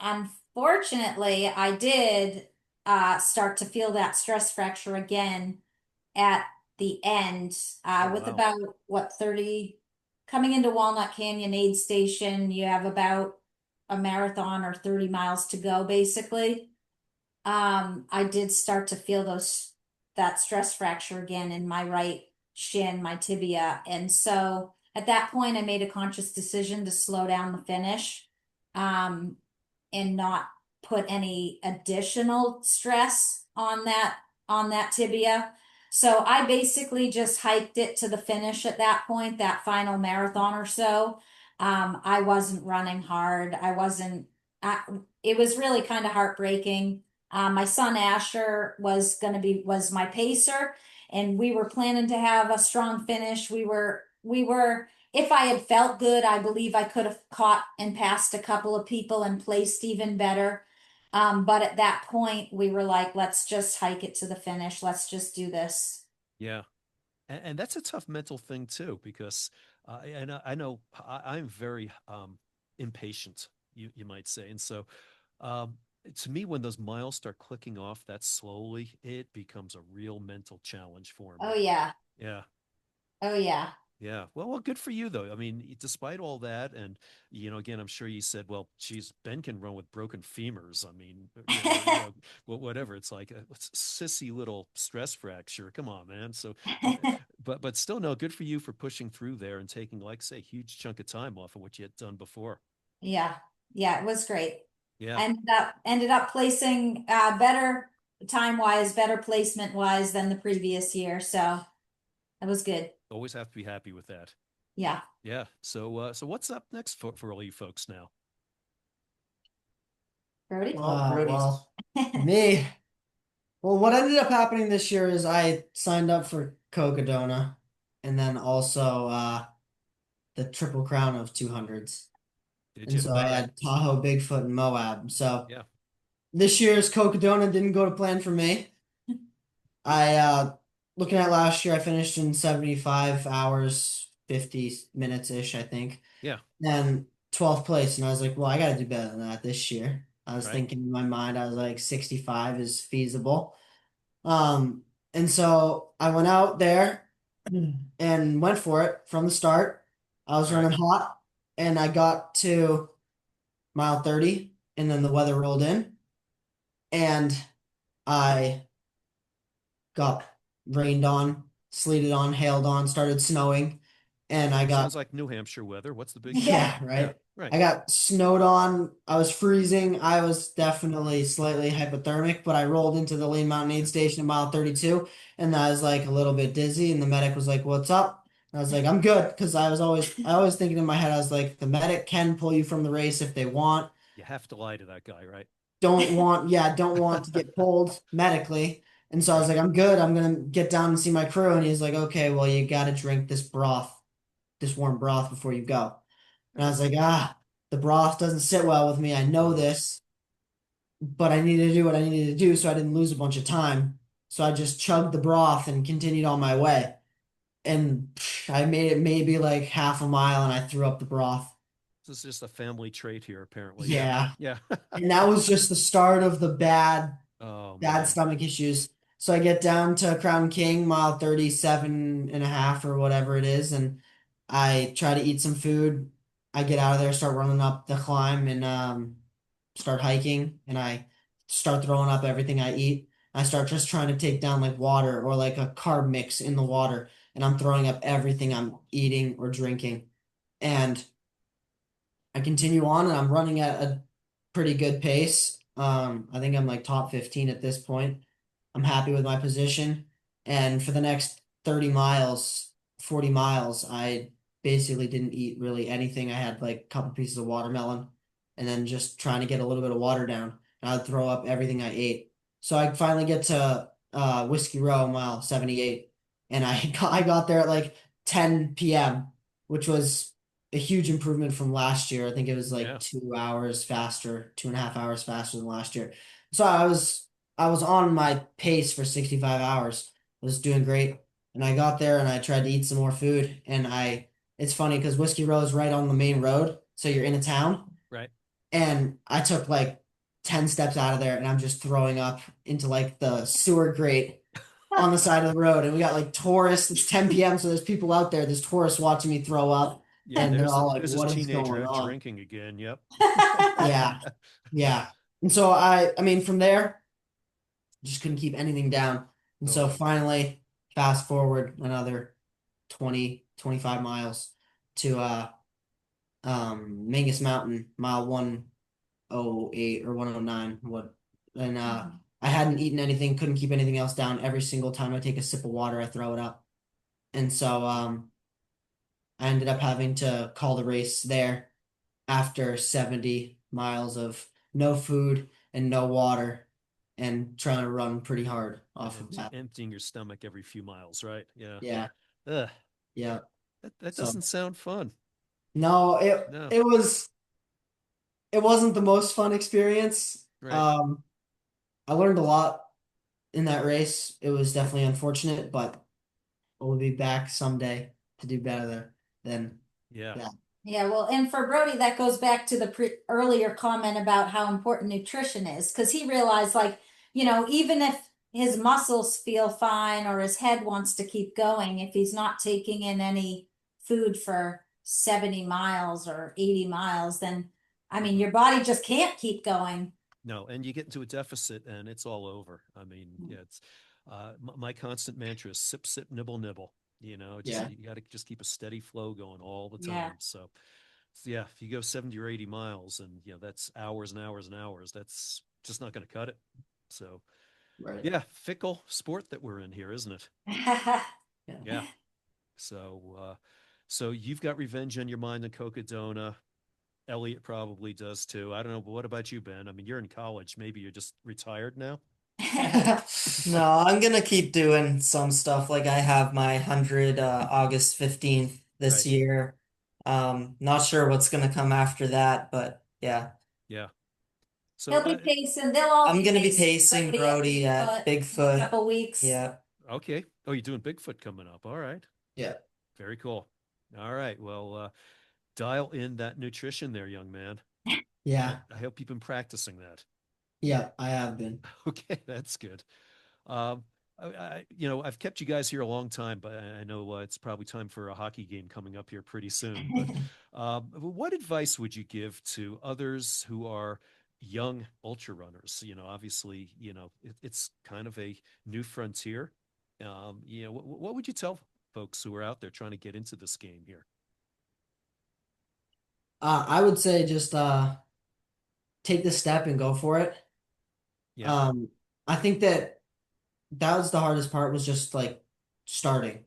Unfortunately, I did start to feel that stress fracture again at the end, Oh, with wow. about what 30 coming into Walnut Canyon aid station, you have about a marathon or 30 miles to go basically. I did start to feel that stress fracture again in my right shin, my tibia. And so at that point I made a conscious decision to slow down the finish, um, and not put any additional stress on that tibia. So I basically just hiked it to the finish at that point, that final marathon or so. I wasn't running hard. I, it was really kind of heartbreaking. My son Asher was my pacer, and we were planning to have a strong finish. We were if I had felt good, I believe I could have caught and passed a couple of people and placed even better. But at that point, we were like, let's just hike it to the finish. Let's just do this. Yeah. And that's a tough mental thing too, because I know I'm very impatient, you might say. And so um, to me, when those miles start clicking off that slowly, it becomes a real mental challenge for Oh me. yeah. Yeah. Oh yeah. Yeah. Well, good for you though. I mean, despite all that, and again, I'm sure you said, well, geez, Ben can run with broken femurs. I mean, whatever. It's like a sissy little stress fracture. Come on, man. So, but still, no, good for you for pushing through there and taking, like, say, a huge chunk of time off of what you had done before. Yeah. Yeah, it was great. Yeah. Ended up placing better time wise, better placement wise than the previous year. So it was good. Always have to be happy with that. Yeah. Yeah. So what's up next for all you folks now? Brody? Brody's. Me. Well, what ended up happening this year is I signed up for Cocodona and then also the Triple Crown of 200s. Did And you? so All I right. had Tahoe, Bigfoot, and Moab. So Yeah. this year's Cocodona didn't go to plan for me. I looking at last year, I finished in 75 hours, 50 minutes ish, I think. Yeah. And 12th place. And I was like, well, I got to do better than that this year. I was Right. thinking in my mind, I was like, 65 is feasible. Um, and so I went out there and went for it from the start. I was All right. running hot and I got to mile 30 and then the weather rolled in and I got rained on, sleeted on, hailed on, started snowing, and I Sounds got like New Hampshire weather. What's the big deal? Yeah. yeah, Yeah. right. Right. I got snowed on. I was freezing. I was definitely slightly hypothermic, but I rolled into the Lane Mountain Aid Station at mile 32, and I was like a little bit dizzy, and the medic was like, "What's up?" And I was like, "I'm good," because I always thinking in my head, I was like, the medic can pull you from the race if they want. You have to lie to that guy, right? Don't want to get pulled medically. And so I was Right. like, I'm good. I'm gonna get down and see my crew. And he's like, okay, well, you gotta drink this broth, this warm broth before you go. And I was like, the broth doesn't sit well with me. I know Oh, this, but I needed to do what I needed to do so I didn't lose a bunch of time. So I just chugged the broth and continued on my way. And I made it maybe like half a mile and I threw up the broth. this is just a family trait here, apparently. Yeah. Yeah. Yeah. And that was just the start of the Oh bad man. stomach issues. So I get down to Crown King, mile 37 and a half or whatever it is, and I try to eat some food. I get out of there, start running up the climb and start hiking, and I start throwing up everything I eat. I start just trying to take down like water or like a carb mix in the water, and I'm throwing up everything I'm eating or drinking. And I continue on and I'm running at a pretty good pace. I think I'm like top 15 at this point. I'm happy with my position. And for the next 30 miles, 40 miles, I basically didn't eat really anything. I had like a couple pieces of watermelon and then just trying to get a little bit of water down. And I'd throw up everything I ate. So I finally get to Whiskey Row, mile 78. And I got there at like 10 p.m., which was a huge improvement from last year. I think it was like Yeah. 2 hours faster, 2.5 hours faster than last year. So I was on my pace for 65 hours. I was doing great. And I got there and I tried to eat some more food. It's funny because Whiskey Row is right on the main road. So you're in a town. Right. And I took like 10 steps out of there and I'm just throwing up into like the sewer grate on the side of the road. And we got like tourists. It's 10 p.m. So there's people out there. There's tourists watching me throw up. Yeah, And they're there's all like, there's this what is teenager going out on? drinking again. Yep. Yeah. Yeah. And so I mean, from there, just couldn't keep anything down. And so Oh, finally, fast forward another 20, 25 miles to Mangus Mountain, mile 108 or 109. And I hadn't eaten anything, couldn't keep anything else down. Every single time I take a sip of water, I throw it up. And so I ended up having to call the race there after 70 miles of no food and no water and trying to run pretty hard off of that. emptying your stomach every few miles, right? Yeah. Yeah, Ugh, yeah. that So doesn't sound fun. no, No. it wasn't the most fun experience. Right. I learned a lot in that race. It was definitely unfortunate, but we'll be back someday to do better there than Yeah. that. Yeah, well, and for Brody, that goes back to the earlier comment about how important nutrition is, because he realized, like, even if his muscles feel fine or his head wants to keep going, if he's not taking in any food for 70 miles or 80 miles, then, I mean, your body just can't keep going. No, and you get into a deficit and it's all over. I mean, yeah, it's my constant mantra is sip, sip, nibble, nibble. Yeah. You got to just keep a steady flow going all the Yeah. time. So yeah, if you go 70 or 80 miles and that's hours and hours and hours, that's just not going to cut it. So Right. yeah, fickle sport that we're in here, isn't it? Yeah. Yeah. So you've got revenge on your mind in Cocodona. Elliott probably does too. I don't know, but what about you, Ben? I mean, you're in college. Maybe you're just retired now. No, I'm gonna keep doing some stuff. Like I have my 100 August 15th this Right. year. Not sure what's gonna come after that, but yeah. Yeah. So He'll be pacing. They'll all I'm be gonna be pacing pacing Brody at in a Bigfoot. couple weeks. Yeah. okay. Oh, you're doing Bigfoot coming up. All right. Yeah. Very cool. All right. Well, dial in that nutrition there, young man. Yeah. I hope you've been practicing that. Yeah, I have been. Okay, that's good. Um, I've kept you guys here a long time, but I know it's probably time for a hockey game coming up here pretty soon. But what advice would you give to others who are young ultra runners? Obviously, it's kind of a new frontier. What would you tell folks who are out there trying to get into this game here? I would say just take the step and go for it. Yeah. I think that was the hardest part was just like starting,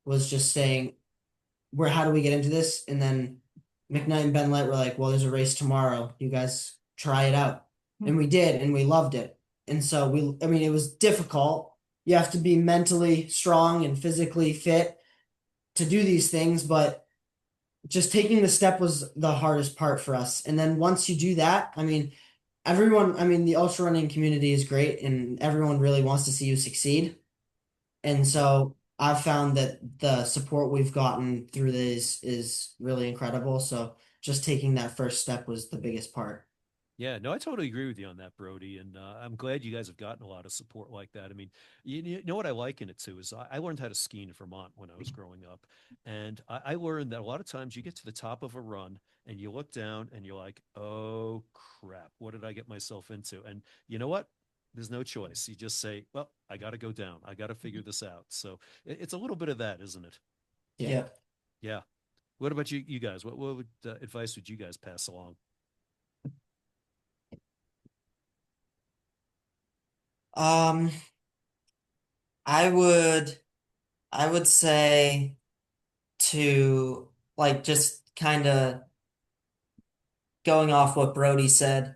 was just saying, where how do we get into this? And then McKnight and Ben Light were like, well, there's a race tomorrow. You guys try it out. And we did, and we loved it. And so I mean, it was difficult. You have to be mentally strong and physically fit to do these things, but just taking the step was the hardest part for us. And then once you do that, I mean, I mean, the ultra running community is great and everyone really wants to see you succeed. And so I've found that the support we've gotten through this is really incredible. So just taking that first step was the biggest part. Yeah, no, I totally agree with you on that, Brody. And I'm glad you guys have gotten a lot of support like that. I mean, you know what I like in it too is I learned how to ski in Vermont when I was growing up. And I learned that a lot of times you get to the top of a run and you look down and you're like, oh crap, what did I get myself into? And you know what? There's no choice. You just say, well, I got to go down. I got to figure this out. So it's a little bit of that, isn't it? Yeah. Yeah. What about you guys? What advice would you guys pass along? Um, I would I would say to like just kind of going off what Brody said,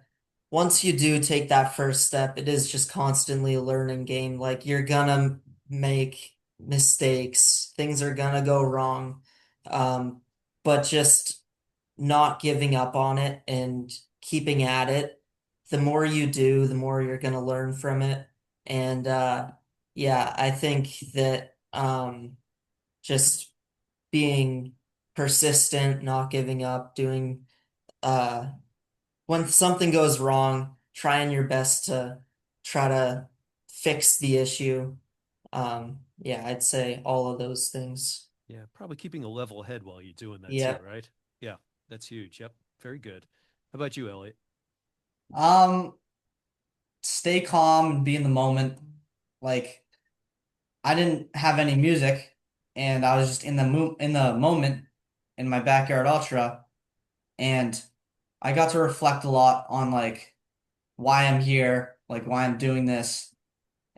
once you do take that first step, it is just constantly a learning game. Like you're gonna make mistakes, things are gonna go wrong. Um, but just not giving up on it and keeping at it. The more you do, the more you're gonna learn from it. And yeah, I think that Um, just being persistent, not giving up, doing when something goes wrong, trying your best to try to fix the issue. Yeah, I'd say all of those things. Yeah, probably keeping a level head while you're doing that too, Yeah. right? Yeah, that's huge. Yep, very good. How about you, Elliot? Um, Stay calm and be in the moment. Like I didn't have any music, and I was just in the moment in my backyard ultra, and I got to reflect a lot on like why I'm here, like why I'm doing this,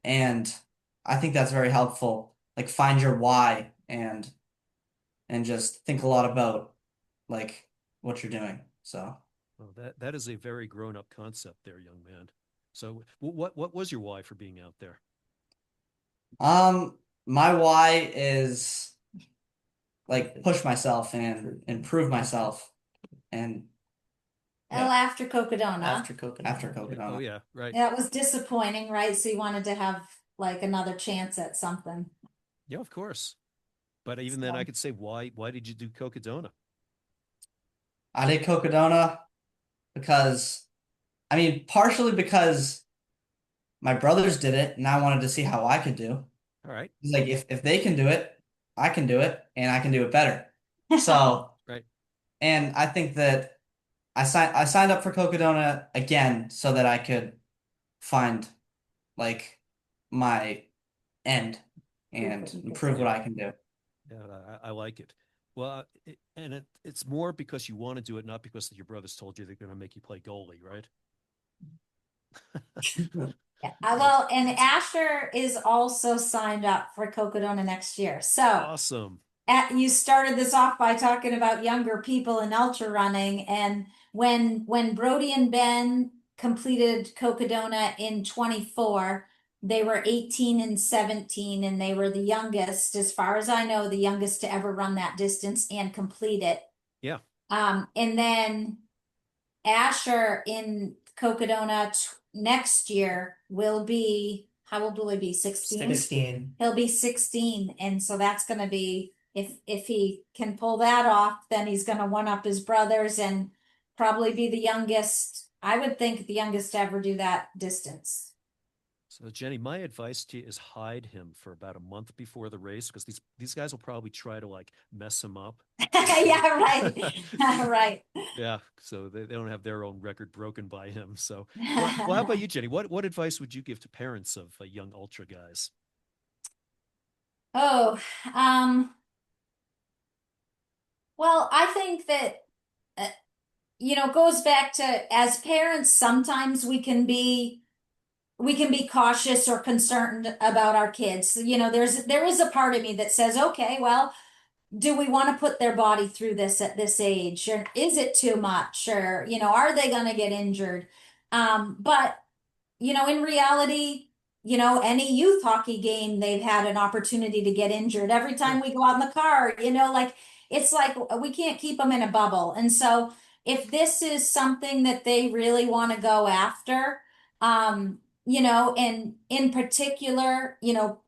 and I think that's very helpful. Like find your why and just think a lot about like what you're doing. So, Oh, that is a very grown-up concept there, young man. So, what was your why for being out there? my why is like push myself and improve myself and Well, yeah, after Cocodona, after Yeah. Oh, Cocodona. yeah, right. that was disappointing, right? So you wanted to have like another chance at something. Yeah, of course. But even then, I So, could say, why did you do Cocodona? I did Cocodona because I mean partially because my brothers did it and I wanted to see how I could do. All right, It's like if they can do it, I can do it and I can do it better. So, right. and I think that I signed up for Cocodona again so that I could find like my end proof and that you could improve do what Yeah, it. I can do. yeah, I like it. Well, it's more because you want to do it, not because your brothers told you they're going to make you play goalie, right? Yeah. That's Well, and Asher is also signed up for Cocodona next year. So awesome. you started this off by talking about younger people in ultra running, and when Brody and Ben completed Cocodona in 24, they were 18 and 17, and they were the youngest, as far as I know, the youngest to ever run that distance and complete it. Yeah. And then Asher in Cocodona next year will be, how old will he be? 16? 16. He'll be 16. And so that's going to be, if he can pull that off, then he's going to one up his brothers and probably be the youngest. I would think the youngest to ever do that distance. So, Jennie, my advice to you is hide him for about a month before the race because these guys will probably try to like mess him up. Yeah, right. Right. Yeah, so they don't have their own record broken by him. So, well, how about you, Jennie? What advice would you give to parents of young ultra guys? Oh, um, well, I think that uh, goes back to, as parents, sometimes we can be cautious or concerned about our kids. There is a part of me that says, okay, well, do we want to put their body through this at this age? Or is it too much? Or, are they going to get injured? But in reality, any youth hockey game, they've had an opportunity to get injured. Every Sure. time we go out in the car, like it's like we can't keep them in a bubble. And so if this is something that they really want to go after, and in particular,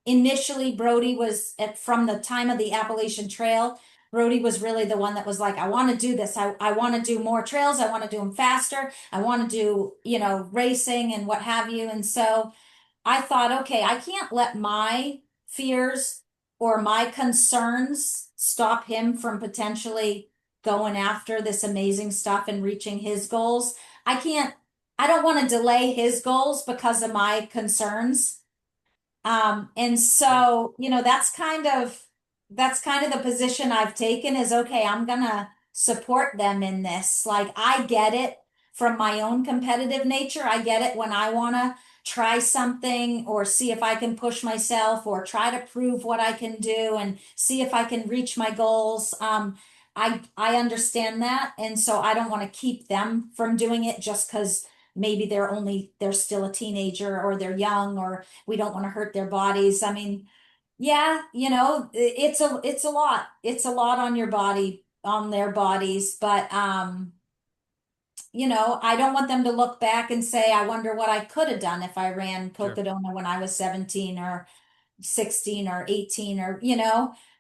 initially Brody was from the time of the Appalachian Trail. Brody was really the one that was like, I want to do this. I want to do more trails. I want to do them faster. I want to do, racing and what have you. And so I thought, okay, I can't let my fears or my concerns stop him from potentially going after this amazing stuff and reaching his goals. I can't, I don't want to delay his goals because of my concerns. And Yeah. so, that's kind of the position I've taken is okay, I'm gonna support them in this. Like I get it from my own competitive nature. I get it when I wanna try something or see if I can push myself or try to prove what I can do and see if I can reach my goals. I understand that. And so I don't want to keep them from doing it just because maybe they're still a teenager or they're young or we don't want to hurt their bodies. I mean, yeah, it's a lot. It's a lot on your body, on their bodies, but I don't want them to look back and say, I wonder what I could have done if I ran Sure. Cocodona when I was 17 or 16 or 18 or,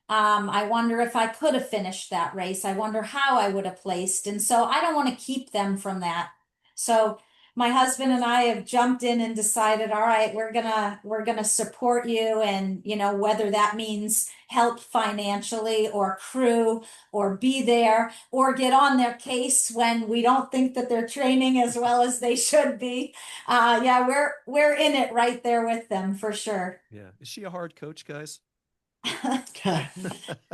I wonder if I could have finished that race. I wonder how I would have placed. And so I don't want to keep them from that. So my husband and I have jumped in and decided, all right, we're gonna support you. And, whether that means help financially or crew or be there or get on their case when we don't think that they're training as well as they should be. Yeah, we're in it right there with them for sure. Yeah. Is she a hard coach, guys?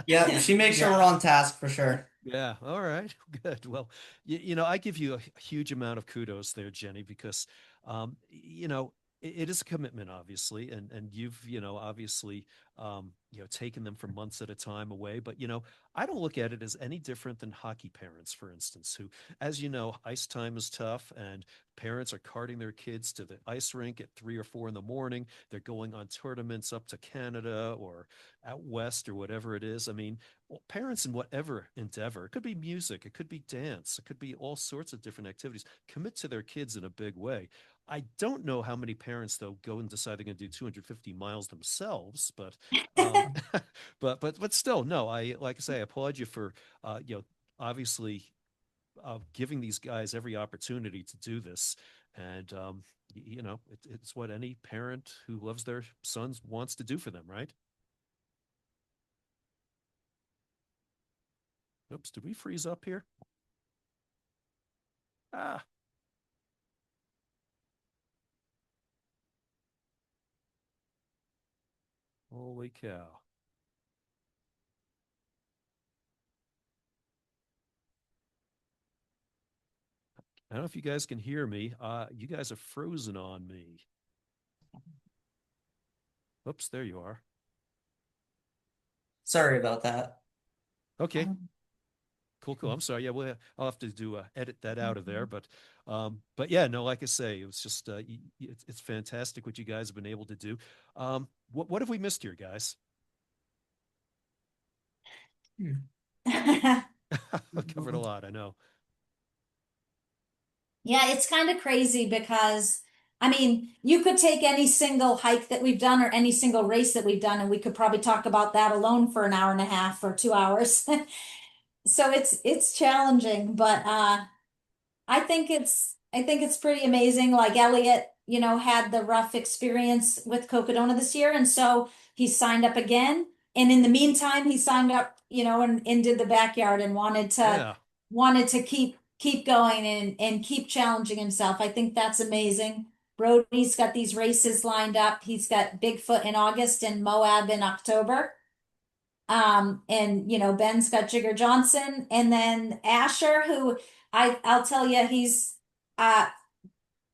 Yeah, she makes sure we're on task for sure. Yeah. All right. Good. Well, I give you a huge amount of kudos there, Jennie, because, it is a commitment, obviously, and you've, obviously, taken them for months at a time away. But, I don't look at it as any different than hockey parents, for instance, who, as you know, ice time is tough, and parents are carting their kids to the ice rink at 3 or 4 in the morning. They're going on tournaments up to Canada or out west or whatever it is. I mean, well, parents in whatever endeavor, it could be music, it could be dance, it could be all sorts of different activities, commit to their kids in a big way. I don't know how many parents though go and decide they're going to do 250 miles themselves, but but still, no. I like I say, I applaud you for obviously giving these guys every opportunity to do this, and it's what any parent who loves their sons wants to do for them, right? Oops, did we freeze up here? Ah, holy cow. I don't know if you guys can hear me. You guys are frozen on me. Oops, there you are. Sorry about that. Okay, cool, cool. I'm sorry. Yeah, I'll have to do edit that out of there. But yeah, no, like I say, it was just it's fantastic what you guys have been able to do. What have we missed here, guys? I covered a lot, I know. Yeah, it's kind of crazy because I mean, you could take any single hike that we've done or any single race that we've done, and we could probably talk about that alone for an hour and a half or 2 hours. So it's challenging, but I think it's pretty amazing. Like Elliott, had the rough experience with Cocodona this year, and so he signed up again. And in the meantime, he signed up, and did the backyard and Yeah, wanted to keep going and keep challenging himself. I think that's amazing. Brody's got these races lined up. He's got Bigfoot in August and Moab in October. And Ben's got Jigger Johnson, and then Asher, who I'll tell you, uh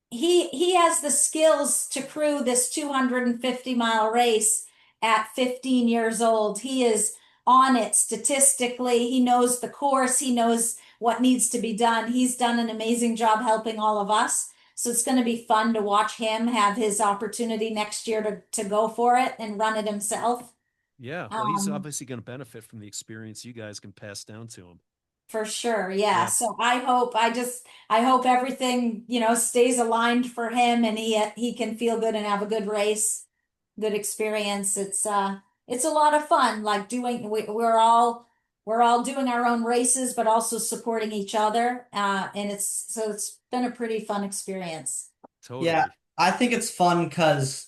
he has the skills to crew this 250-mile race at 15 years old. He is on it statistically. He knows the course, he knows what needs to be done. He's done an amazing job helping all of us. So it's going to be fun to watch him have his opportunity next year to go for it and run it himself. yeah. Well, he's Um, obviously going to benefit from the experience you guys can pass down to him. For sure. Yeah. Yeah. So I hope everything, stays aligned for him and he can feel good and have a good race, good experience. It's a lot of fun like we're all doing our own races but also supporting each other. And it's been a pretty fun experience. Yeah, Totally. I think it's fun because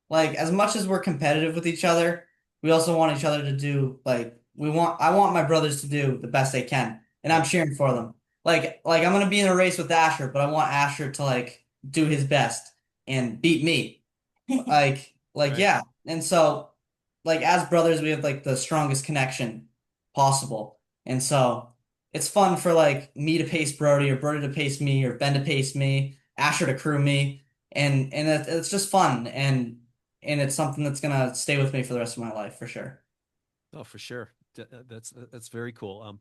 like as much as we're competitive with each other, we also want each other to do like I want my brothers to do the best they can, and I'm Yep. cheering for them. Like I'm gonna be in a race with Asher, but I want Asher to like do his best and beat me. Like Right. yeah. And so like as brothers we have like the strongest connection possible. And so it's fun for like me to pace Brody or Brody to pace me or Ben to pace me, Asher to crew me. And it's just fun and it's something that's gonna stay with me for the rest of my life for sure. Oh, for sure. That's very cool.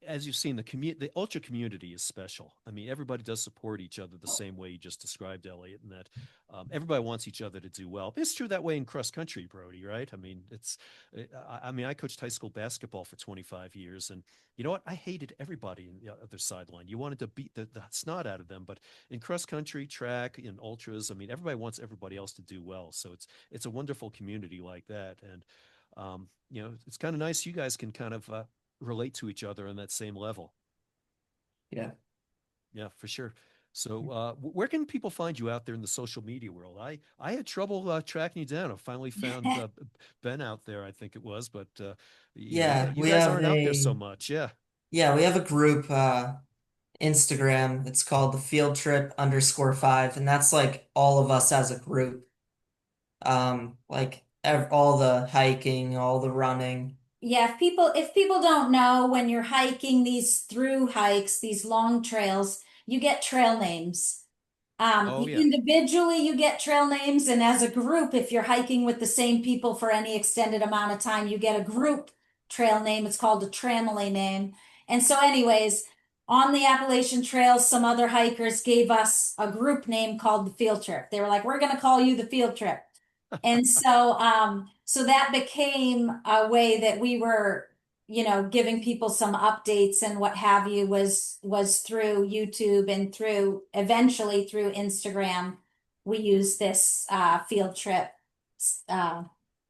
as you've seen, the ultra community is special. I mean, everybody does support each other the same way you just described, Elliott, and that everybody wants each other to do well. It's true that way in cross country, Brody, right? I mean, I mean, I coached high school basketball for 25 years, and you know what? I hated everybody in the other sideline. You wanted to beat the snot out of them, but in cross country, track, in ultras, I mean, everybody wants everybody else to do well. So it's a wonderful community like that, and you know, it's kind of nice. You guys can kind of relate to each other on that same level. Yeah. Yeah, for sure. So, where can people find you out there in the social media world? I had trouble tracking you down. I finally found Ben out there, I think it was, but Yeah, you we guys have aren't out there a so much. Yeah. yeah, we have a group Instagram. It's called the field trip _5, and that's like all of us as a group. Like all the hiking, all the running. Yeah, if people don't know, when you're hiking these through hikes, these long trails, you get trail names. Oh yeah. Individually, you get trail names, and as a group, if you're hiking with the same people for any extended amount of time, you get a group trail name. It's called a tramily name. And so, anyways, on the Appalachian Trail, some other hikers gave us a group name called the field trip. They were like, "We're going to call you the field trip." And so that became a way that we were, giving people some updates and what have you was through YouTube and through eventually through Instagram. We use this field trip. Uh,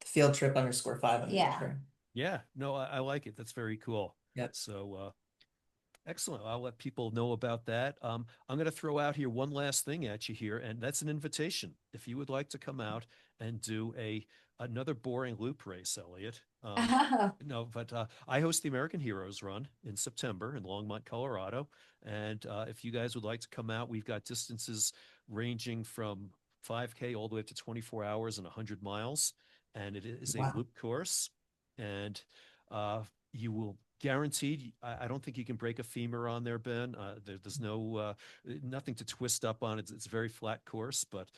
Field trip _5 on yeah. Instagram. Yeah. No, I like it. That's very cool. Yep. So, excellent. I'll let people know about that. I'm going to throw out here one last thing at you here, and that's an invitation. If you would like to come out and do another boring loop race, Elliott. No, but I host the American Heroes Run in September in Longmont, Colorado. And if you guys would like to come out, we've got distances ranging from 5K all the way up to 24 hours and 100 miles. And it is a Wow. loop course. And you will guaranteed. I don't think you can break a femur on there, Ben. There's no nothing to twist up on. It's a very flat course. But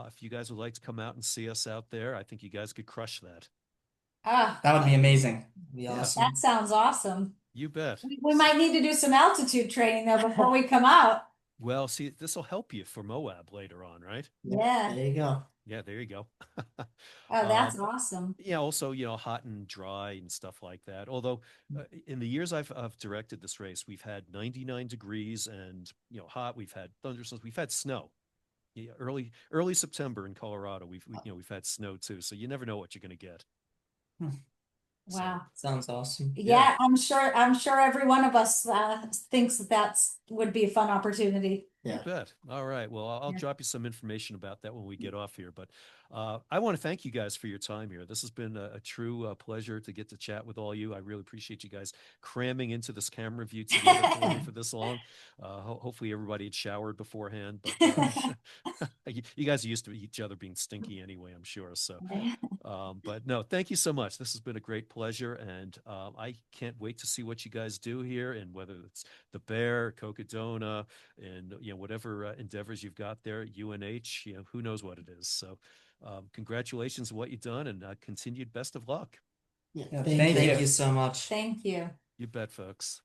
if you guys would like to come out and see us out there, I think you guys could crush that. That would be amazing. That'd be Yeah. awesome. That sounds awesome. You bet. We might need to do some altitude training though before we come out. Well, see, this will help you for Moab later on, right? Yeah. There you go. Yeah, there you go. Oh, that's awesome. Yeah, also, hot and dry and stuff like that. Although in the years I've directed this race, we've had 99 degrees and, hot. We've had thunderstorms. We've had snow. Yeah, early September in Colorado, we've had snow too. So you never know what you're going to get. Wow. Sounds awesome. Yeah, I'm sure every one of us thinks that would be a fun opportunity. You Yeah. bet. All right. Well, I'll Yeah. drop you some information about that when we get off here. But I want to thank you guys for your time here. This has been a true pleasure to get to chat with all you. I really appreciate you guys cramming into this camera view together for me for this long. Hopefully everybody had showered beforehand. But you guys are used to each other being stinky anyway, I'm sure. So, but no, thank you so much. This has been a great pleasure. And I can't wait to see what you guys do here, and whether it's the Bear, Cocodona, and whatever endeavors you've got there at UNH, who knows what it is. So congratulations on what you've done, and continued best of luck. Thank you so much. Thank you. You bet, folks.